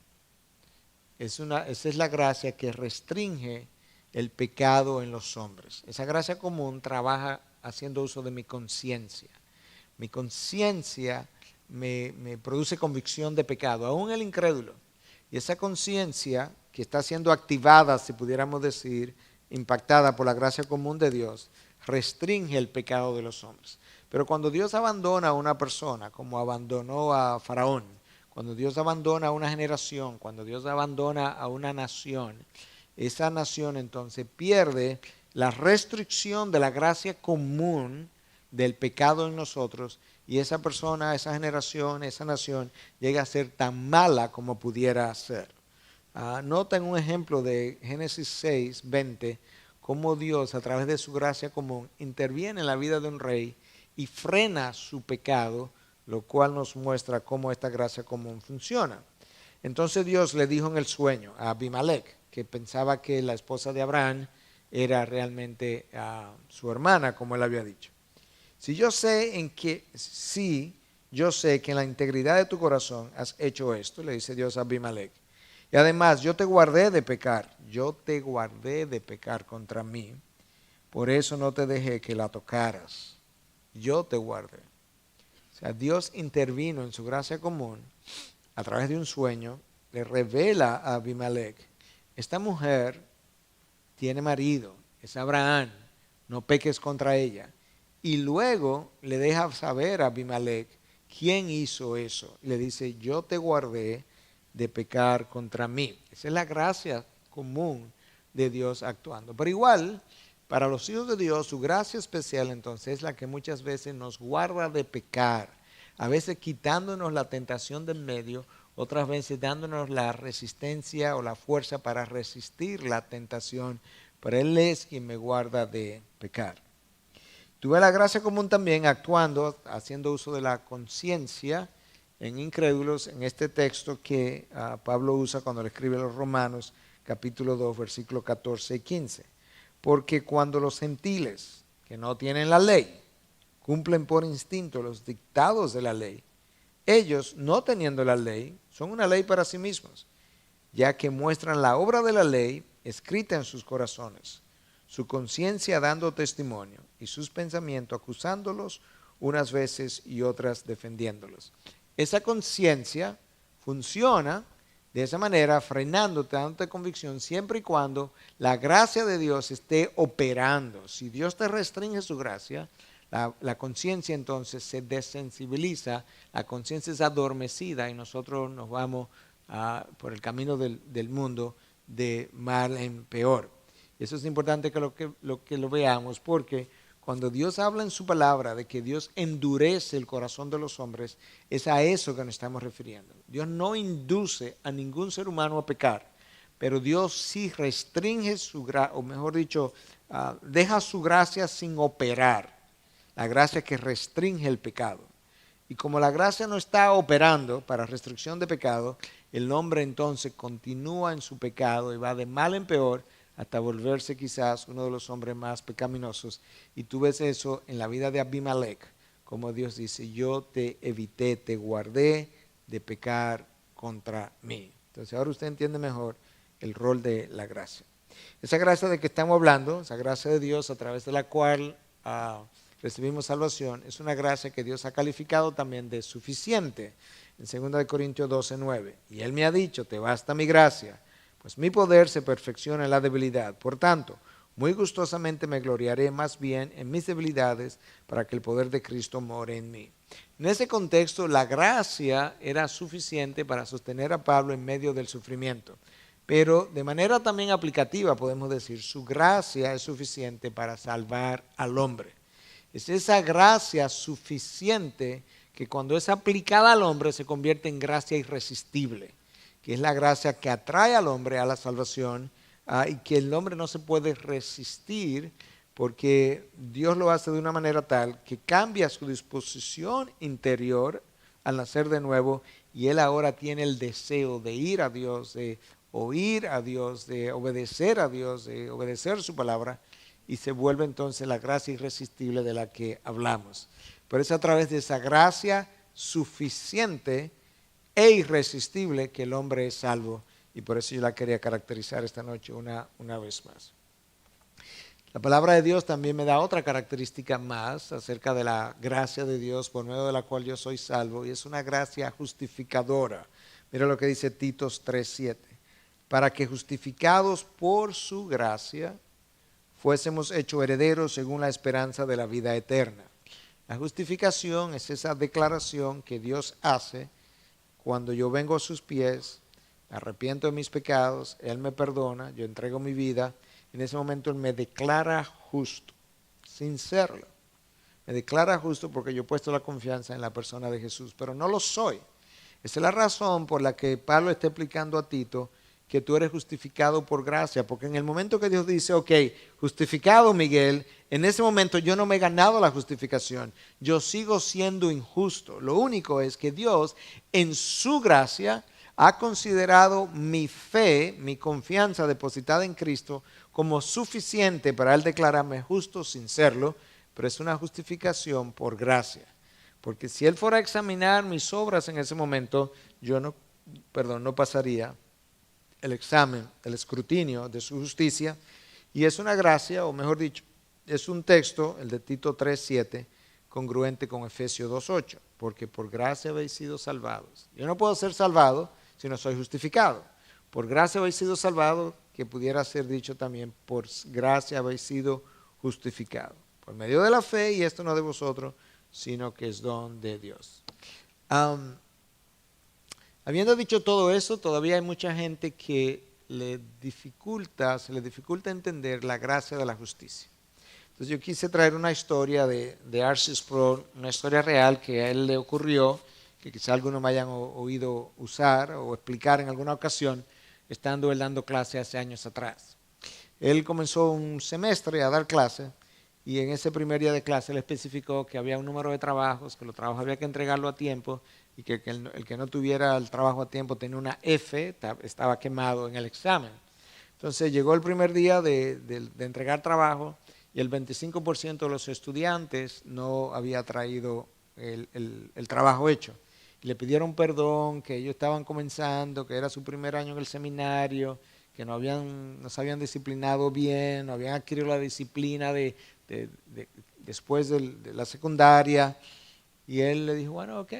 esa es la gracia que restringe el pecado en los hombres. Esa gracia común trabaja haciendo uso de mi conciencia. Mi conciencia me produce convicción de pecado, aún el incrédulo. Y esa conciencia que está siendo activada, si pudiéramos decir, impactada por la gracia común de Dios, restringe el pecado de los hombres. Pero cuando Dios abandona a una persona, como abandonó a Faraón, cuando Dios abandona a una generación, cuando Dios abandona a una nación, esa nación entonces pierde la restricción de la gracia común del pecado en nosotros, y esa persona, esa generación, esa nación llega a ser tan mala como pudiera ser. Noten un ejemplo de Génesis 6, 20, cómo Dios a través de su gracia común interviene en la vida de un rey y frena su pecado, lo cual nos muestra cómo esta gracia común funciona. Entonces Dios le dijo en el sueño a Abimelech, que pensaba que la esposa de Abraham era realmente su hermana, como él había dicho. Yo sé que en la integridad de tu corazón has hecho esto, le dice Dios a Abimelech. Y además yo te guardé de pecar contra mí, por eso no te dejé que la tocaras. Yo te guardé. O sea, Dios intervino en su gracia común a través de un sueño, le revela a Abimelech: esta mujer tiene marido, es Abraham, no peques contra ella. Y luego le deja saber a Abimelech quién hizo eso. Le dice: yo te guardé de pecar contra mí. Esa es la gracia común de Dios actuando. Pero igual, para los hijos de Dios, su gracia especial entonces es la que muchas veces nos guarda de pecar, a veces quitándonos la tentación del medio, otras veces dándonos la resistencia o la fuerza para resistir la tentación, pero Él es quien me guarda de pecar. Tuve la gracia común también actuando, haciendo uso de la conciencia en incrédulos en este texto que Pablo usa cuando le escribe a los Romanos, capítulo 2, versículos 14 y 15. Porque cuando los gentiles, que no tienen la ley, cumplen por instinto los dictados de la ley, ellos, no teniendo la ley, son una ley para sí mismos, ya que muestran la obra de la ley escrita en sus corazones, su conciencia dando testimonio y sus pensamientos acusándolos unas veces y otras defendiéndolos. Esa conciencia funciona de esa manera, frenándote, dándote convicción, siempre y cuando la gracia de Dios esté operando. Si Dios te restringe su gracia, la conciencia entonces se desensibiliza, la conciencia es adormecida y nosotros nos vamos por el camino del mundo de mal en peor. Eso es importante que lo veamos, porque cuando Dios habla en su palabra de que Dios endurece el corazón de los hombres, es a eso que nos estamos refiriendo. Dios no induce a ningún ser humano a pecar, pero Dios sí restringe su gracia, o mejor dicho, deja su gracia sin operar. La gracia que restringe el pecado. Y como la gracia no está operando para restricción de pecado, el hombre entonces continúa en su pecado y va de mal en peor hasta volverse quizás uno de los hombres más pecaminosos. Y tú ves eso en la vida de Abimelech, como Dios dice, yo te evité, te guardé de pecar contra mí. Entonces ahora usted entiende mejor el rol de la gracia. Esa gracia de que estamos hablando, esa gracia de Dios a través de la cual recibimos salvación, es una gracia que Dios ha calificado también de suficiente. En 2 Corintios 12:9, y Él me ha dicho, te basta mi gracia, pues mi poder se perfecciona en la debilidad. Por tanto, muy gustosamente me gloriaré más bien en mis debilidades para que el poder de Cristo more en mí. En ese contexto, la gracia era suficiente para sostener a Pablo en medio del sufrimiento. Pero de manera también aplicativa podemos decir, su gracia es suficiente para salvar al hombre. Es esa gracia suficiente que cuando es aplicada al hombre se convierte en gracia irresistible, que es la gracia que atrae al hombre a la salvación y que el hombre no se puede resistir porque Dios lo hace de una manera tal que cambia su disposición interior al nacer de nuevo y él ahora tiene el deseo de ir a Dios, de oír a Dios, de obedecer su palabra, y se vuelve entonces la gracia irresistible de la que hablamos. Pero es a través de esa gracia suficiente e irresistible que el hombre es salvo, y por eso yo la quería caracterizar esta noche una vez más. La palabra de Dios también me da otra característica más acerca de la gracia de Dios por medio de la cual yo soy salvo, y es una gracia justificadora. Mira lo que dice Tito 3:7, para que justificados por su gracia fuésemos hechos herederos según la esperanza de la vida eterna. La justificación es esa declaración que Dios hace cuando yo vengo a sus pies, me arrepiento de mis pecados, Él me perdona, yo entrego mi vida, en ese momento Él me declara justo, sin serlo. Me declara justo porque yo he puesto la confianza en la persona de Jesús, pero no lo soy. Esa es la razón por la que Pablo está explicando a Tito que tú eres justificado por gracia, porque en el momento que Dios dice, ok, justificado Miguel, en ese momento yo no me he ganado la justificación, yo sigo siendo injusto. Lo único es que Dios en su gracia ha considerado mi fe, mi confianza depositada en Cristo como suficiente para Él declararme justo sin serlo, pero es una justificación por gracia. Porque si Él fuera a examinar mis obras en ese momento, yo no pasaría el examen, el escrutinio de su justicia, y es una gracia, o mejor dicho, es un texto, el de Tito 3:7, congruente con Efesios 2:8, porque por gracia habéis sido salvados. Yo no puedo ser salvado si no soy justificado. Por gracia habéis sido salvados, que pudiera ser dicho también, por gracia habéis sido justificados, por medio de la fe, y esto no de vosotros, sino que es don de Dios. Habiendo dicho todo eso, todavía hay mucha gente que se le dificulta entender la gracia de la justicia. Entonces yo quise traer una historia de R.C. Sproul, una historia real que a él le ocurrió, que quizá algunos me hayan oído usar o explicar en alguna ocasión, estando él dando clase hace años atrás. Él comenzó un semestre a dar clase y en ese primer día de clase él especificó que había un número de trabajos, que los trabajos había que entregarlo a tiempo y que el que no tuviera el trabajo a tiempo tenía una F, estaba quemado en el examen. Entonces llegó el primer día de entregar trabajo y el 25% de los estudiantes no había traído el trabajo hecho. Y le pidieron perdón, que ellos estaban comenzando, que era su primer año en el seminario, que no se habían disciplinado bien, no habían adquirido la disciplina después de la secundaria. Y él le dijo, bueno, ok,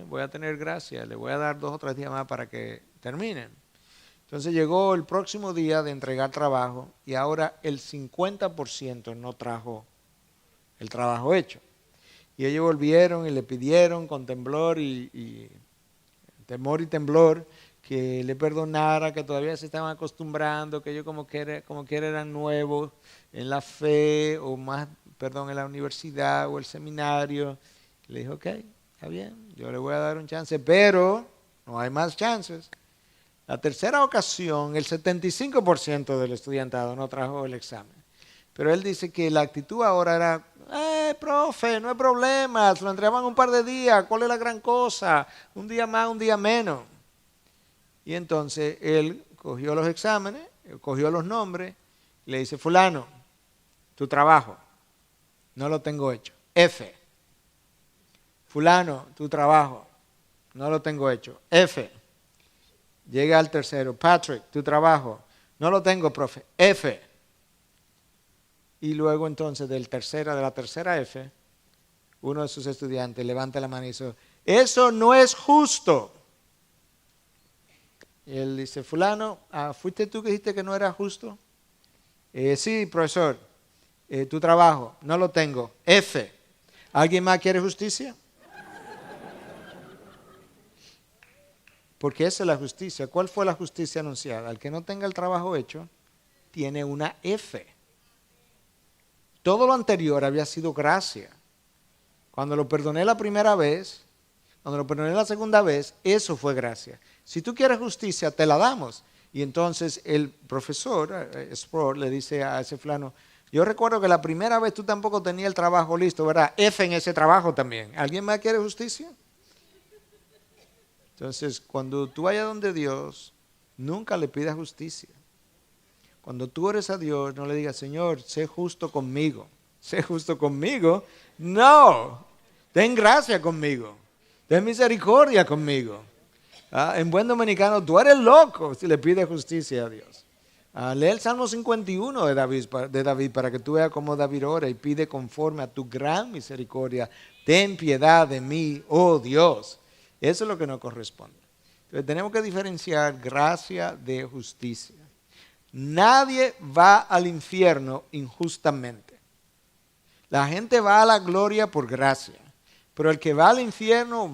voy a tener gracia, le voy a dar 2 o 3 días más para que terminen. Entonces llegó el próximo día de entregar trabajo y ahora el 50% no trajo el trabajo hecho. Y ellos volvieron y le pidieron con temor y temblor que le perdonara, que todavía se estaban acostumbrando, que ellos como quiera eran nuevos en la fe o más, en la universidad o el seminario. Le dijo, ok, está bien, yo le voy a dar un chance, pero no hay más chances. La tercera ocasión, el 75% del estudiantado no trajo el examen. Pero él dice que la actitud ahora era, profe, no hay problema, se lo entregaban un par de días, ¿cuál es la gran cosa? Un día más, un día menos. Y entonces él cogió los exámenes, cogió los nombres, y le dice, fulano, tu trabajo, no lo tengo hecho, F. Fulano, tu trabajo, no lo tengo hecho, F. Llega al tercero, Patrick, tu trabajo, no lo tengo, profe, F. Y luego entonces de la tercera F, uno de sus estudiantes levanta la mano y dice, eso no es justo. Y él dice, fulano, ¿fuiste tú que dijiste que no era justo? Sí, profesor, tu trabajo, no lo tengo, F. ¿Alguien más quiere justicia? Porque esa es la justicia. ¿Cuál fue la justicia anunciada? Al que no tenga el trabajo hecho, tiene una F. Todo lo anterior había sido gracia. Cuando lo perdoné la primera vez, cuando lo perdoné la segunda vez, eso fue gracia. Si tú quieres justicia, te la damos. Y entonces el profesor, Sproul, le dice a ese fulano, yo recuerdo que la primera vez tú tampoco tenías el trabajo listo, ¿verdad? F en ese trabajo también. ¿Alguien más quiere justicia? Entonces, cuando tú vayas donde Dios, nunca le pidas justicia. Cuando tú ores a Dios, no le digas, Señor, sé justo conmigo. Sé justo conmigo. No, ten gracia conmigo. Ten misericordia conmigo. En buen dominicano, tú eres loco si le pides justicia a Dios. Lee el Salmo 51 de David para que tú veas cómo David ora y pide conforme a tu gran misericordia. Ten piedad de mí, oh Dios. Eso es lo que nos corresponde. Entonces, tenemos que diferenciar gracia de justicia. Nadie va al infierno injustamente. La gente va a la gloria por gracia, pero el que va al infierno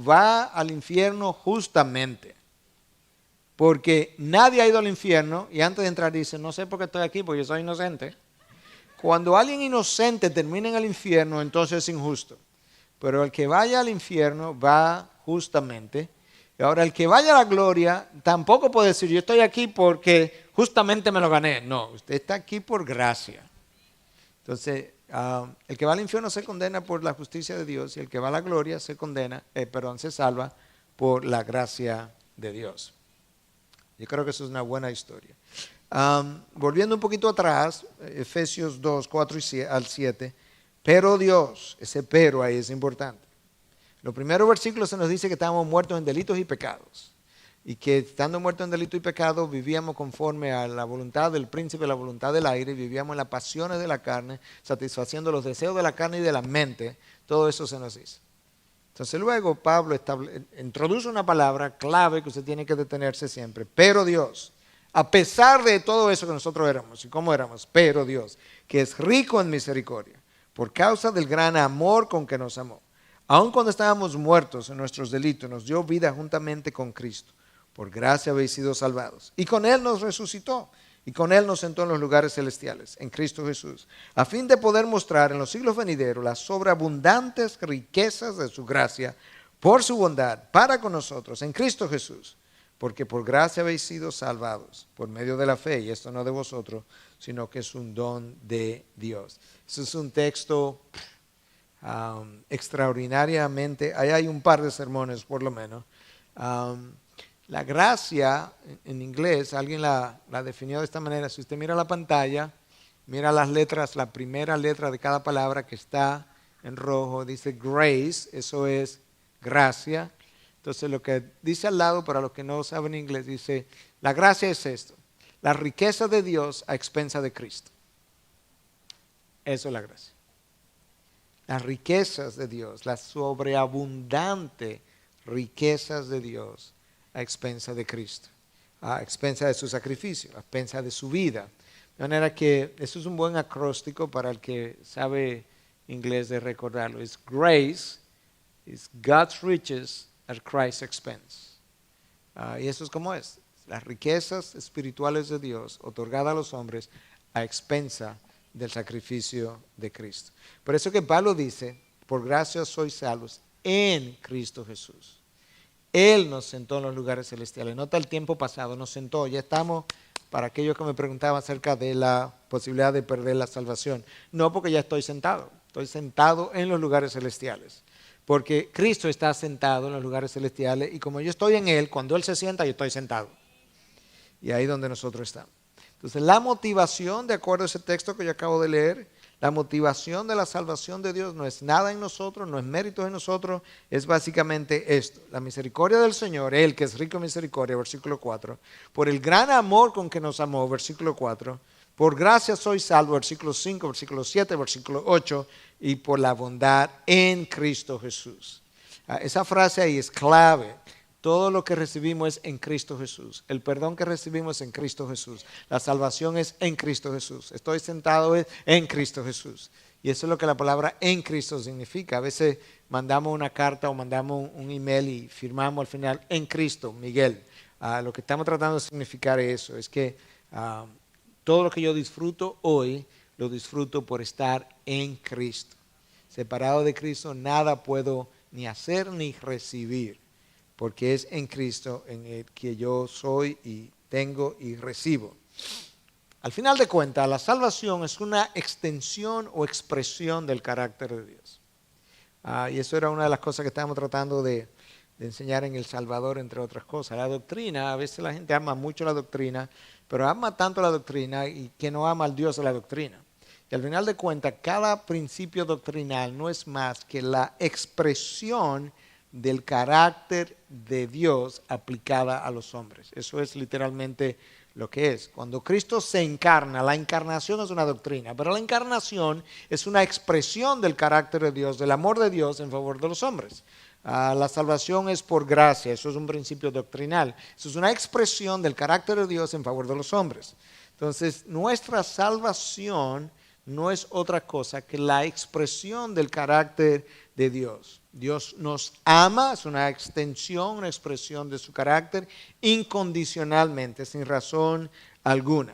justamente. Porque nadie ha ido al infierno y antes de entrar dice, no sé por qué estoy aquí, porque yo soy inocente. Cuando alguien inocente termina en el infierno, entonces es injusto. Pero el que vaya al infierno va justamente. Y ahora el que vaya a la gloria tampoco puede decir, yo estoy aquí porque justamente me lo gané. No, usted está aquí por gracia. Entonces, el que va al infierno se condena por la justicia de Dios y el que va a la gloria se salva por la gracia de Dios. Yo creo que eso es una buena historia. Volviendo un poquito atrás, Efesios 2, 4 al 7, pero Dios, ese pero ahí es importante. Los primeros versículos se nos dice que estábamos muertos en delitos y pecados. Y que estando muertos en delitos y pecados vivíamos conforme a la voluntad del príncipe, la voluntad del aire, vivíamos en las pasiones de la carne, satisfaciendo los deseos de la carne y de la mente. Todo eso se nos dice. Entonces luego Pablo introduce una palabra clave que usted tiene que detenerse siempre. Pero Dios, a pesar de todo eso que nosotros éramos y cómo éramos, pero Dios, que es rico en misericordia, por causa del gran amor con que nos amó. Aun cuando estábamos muertos en nuestros delitos, nos dio vida juntamente con Cristo. Por gracia habéis sido salvados. Y con Él nos resucitó. Y con Él nos sentó en los lugares celestiales, en Cristo Jesús, a fin de poder mostrar en los siglos venideros las sobreabundantes riquezas de su gracia, por su bondad, para con nosotros, en Cristo Jesús. porque por gracia habéis sido salvados por medio de la fe, y esto no de vosotros, sino que es un don de Dios. Eso es un texto extraordinariamente, ahí hay un par de sermones por lo menos. La gracia en inglés, alguien la definió de esta manera: si usted mira la pantalla, mira las letras, la primera letra de cada palabra que está en rojo, dice grace, eso es gracia. Entonces lo que dice al lado, para los que no saben inglés, dice, la gracia es esto: la riqueza de Dios a expensa de Cristo. Eso es la gracia. Las riquezas de Dios, las sobreabundantes riquezas de Dios a expensa de Cristo, a expensa de su sacrificio, a expensa de su vida. De manera que eso es un buen acróstico para el que sabe inglés de recordarlo. Es grace, is God's riches at Christ's expense. Y eso es como es. Las riquezas espirituales de Dios otorgadas a los hombres a expensa del sacrificio de Cristo. Por eso que Pablo dice, por gracia sois salvos en Cristo Jesús. Él nos sentó en los lugares celestiales. Nota el tiempo pasado, nos sentó. Ya estamos, para aquellos que me preguntaban acerca de la posibilidad de perder la salvación. No, porque ya estoy sentado en los lugares celestiales. Porque Cristo está sentado en los lugares celestiales y como yo estoy en Él, cuando Él se sienta, yo estoy sentado. Y ahí es donde nosotros estamos. Entonces, la motivación, de acuerdo a ese texto que yo acabo de leer, la motivación de la salvación de Dios no es nada en nosotros, no es mérito en nosotros, es básicamente esto: la misericordia del Señor, Él que es rico en misericordia, versículo 4, por el gran amor con que nos amó, versículo 4, por gracia soy salvo, versículo 5, versículo 7, versículo 8, y por la bondad en Cristo Jesús. Esa frase ahí es clave. Todo lo que recibimos es en Cristo Jesús. El perdón que recibimos es en Cristo Jesús. La salvación es en Cristo Jesús. Estoy sentado en Cristo Jesús. Y eso es lo que la palabra en Cristo significa. A veces mandamos una carta o mandamos un email y firmamos al final en Cristo, Miguel. Lo que estamos tratando de significar eso. Es que todo lo que yo disfruto hoy, lo disfruto por estar en Cristo. Separado de Cristo, nada puedo ni hacer ni recibir. Porque es en Cristo en el que yo soy y tengo y recibo. Al final de cuentas, la salvación es una extensión o expresión del carácter de Dios. Y eso era una de las cosas que estábamos tratando de enseñar en El Salvador, entre otras cosas. La doctrina, a veces la gente ama mucho la doctrina, pero ama tanto la doctrina y que no ama al Dios de la doctrina. Y al final de cuentas, cada principio doctrinal no es más que la expresión del carácter de Dios aplicada a los hombres. Eso es literalmente lo que es. Cuando Cristo se encarna, la encarnación es una doctrina, pero la encarnación es una expresión del carácter de Dios, del amor de Dios en favor de los hombres. La salvación es por gracia, eso es un principio doctrinal. Eso es una expresión del carácter de Dios en favor de los hombres. Entonces, nuestra salvación no es otra cosa que la expresión del carácter de Dios. Dios nos ama, es una extensión, una expresión de su carácter incondicionalmente, sin razón alguna.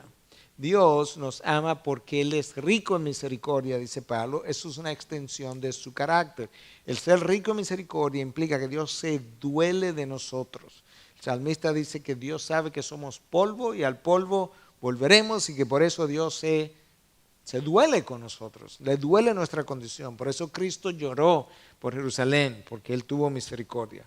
Dios nos ama porque Él es rico en misericordia, dice Pablo. Eso es una extensión de su carácter. El ser rico en misericordia implica que Dios se duele de nosotros. El salmista dice que Dios sabe que somos polvo y al polvo volveremos y que por eso Dios se duele con nosotros, le duele nuestra condición. Por eso Cristo lloró por Jerusalén, porque Él tuvo misericordia.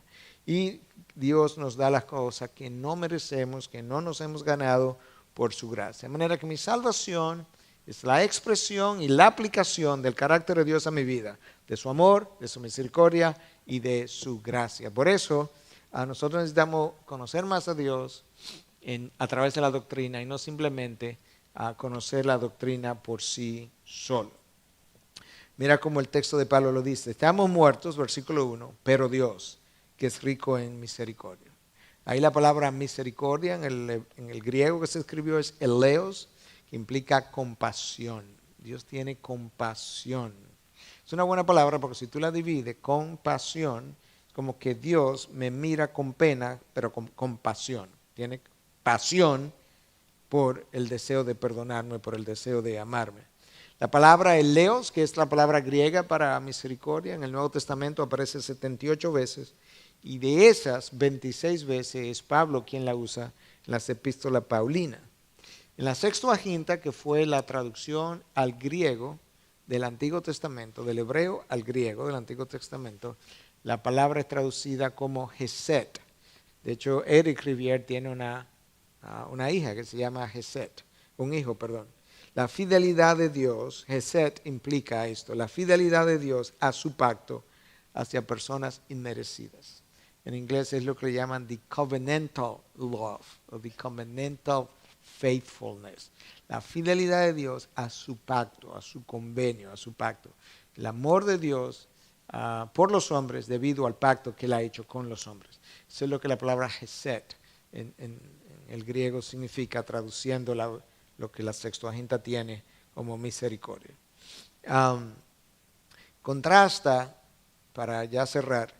Y Dios nos da las cosas que no merecemos, que no nos hemos ganado por su gracia. De manera que mi salvación es la expresión y la aplicación del carácter de Dios a mi vida, de su amor, de su misericordia y de su gracia. Por eso nosotros necesitamos conocer más a Dios a través de la doctrina y no simplemente a conocer la doctrina por sí solo. Mira cómo el texto de Pablo lo dice: estamos muertos, versículo 1, pero Dios, que es rico en misericordia. Ahí la palabra misericordia en el griego que se escribió es eleos, que implica compasión. Dios tiene compasión. Es una buena palabra porque si tú la divides, compasión, es como que Dios me mira con pena, pero con compasión. Tiene pasión por el deseo de perdonarme, por el deseo de amarme. La palabra eleos, que es la palabra griega para misericordia, en el Nuevo Testamento aparece 78 veces Y de esas 26 veces es Pablo quien la usa en las epístolas paulinas. En la Sextuaginta, que fue la traducción al griego del Antiguo Testamento, del hebreo al griego del Antiguo Testamento, la palabra es traducida como Geset. De hecho, Eric Rivière tiene una hija que se llama Geset, un hijo, perdón. La fidelidad de Dios, Geset implica esto, la fidelidad de Dios a su pacto hacia personas inmerecidas. En inglés es lo que le llaman the covenantal love o the covenantal faithfulness. La fidelidad de Dios a su pacto, a su convenio, a su pacto. El amor de Dios por los hombres debido al pacto que Él ha hecho con los hombres. Eso es lo que la palabra Geset en el griego significa, traduciendo lo que la Sextuaginta tiene como misericordia. Contrasta, para ya cerrar,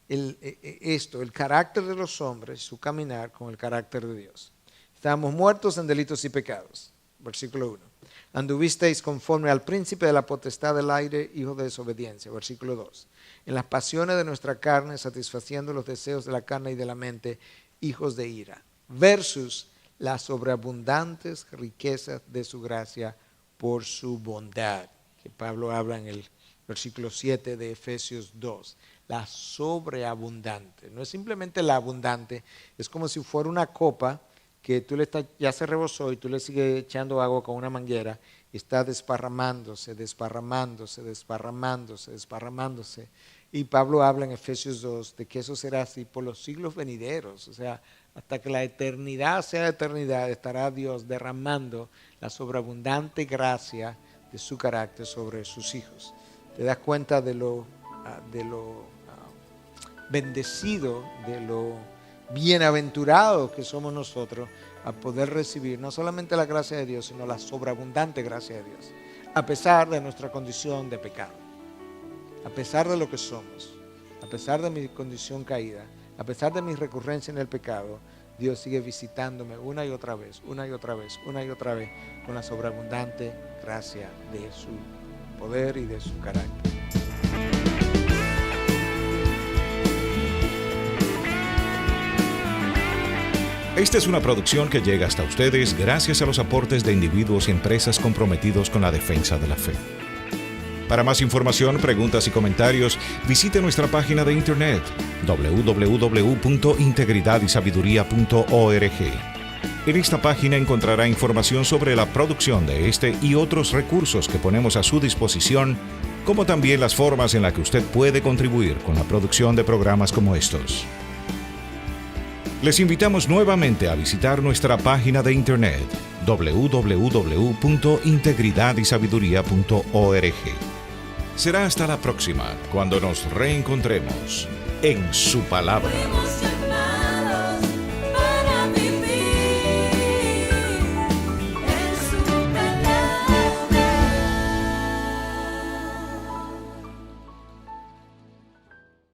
el carácter de los hombres, su caminar con el carácter de Dios. Estábamos muertos en delitos y pecados. Versículo 1. Anduvisteis conforme al príncipe de la potestad del aire, hijo de desobediencia. Versículo 2. En las pasiones de nuestra carne, satisfaciendo los deseos de la carne y de la mente, hijos de ira. Versus las sobreabundantes riquezas de su gracia por su bondad. Que Pablo habla en el versículo 7 de Efesios 2. La sobreabundante. No es simplemente la abundante, es como si fuera una copa que tú ya se rebosó y tú le sigues echando agua con una manguera y está desparramándose. Y Pablo habla en Efesios 2 de que eso será así por los siglos venideros, o sea, hasta que la eternidad sea eternidad, estará Dios derramando la sobreabundante gracia de su carácter sobre sus hijos. Te das cuenta de lo bendecido, de lo bienaventurado que somos nosotros a poder recibir no solamente la gracia de Dios, sino la sobreabundante gracia de Dios, a pesar de nuestra condición de pecado, a pesar de lo que somos, a pesar de mi condición caída, a pesar de mi recurrencia en el pecado. Dios sigue visitándome una y otra vez con la sobreabundante gracia de su poder y de su carácter. Esta es una producción que llega hasta ustedes gracias a los aportes de individuos y empresas comprometidos con la defensa de la fe. Para más información, preguntas y comentarios, visite nuestra página de internet www.integridadisabiduría.org. En esta página encontrará información sobre la producción de este y otros recursos que ponemos a su disposición, como también las formas en las que usted puede contribuir con la producción de programas como estos. Les invitamos nuevamente a visitar nuestra página de internet www.integridadisabiduría.org. Será hasta la próxima, cuando nos reencontremos en su palabra.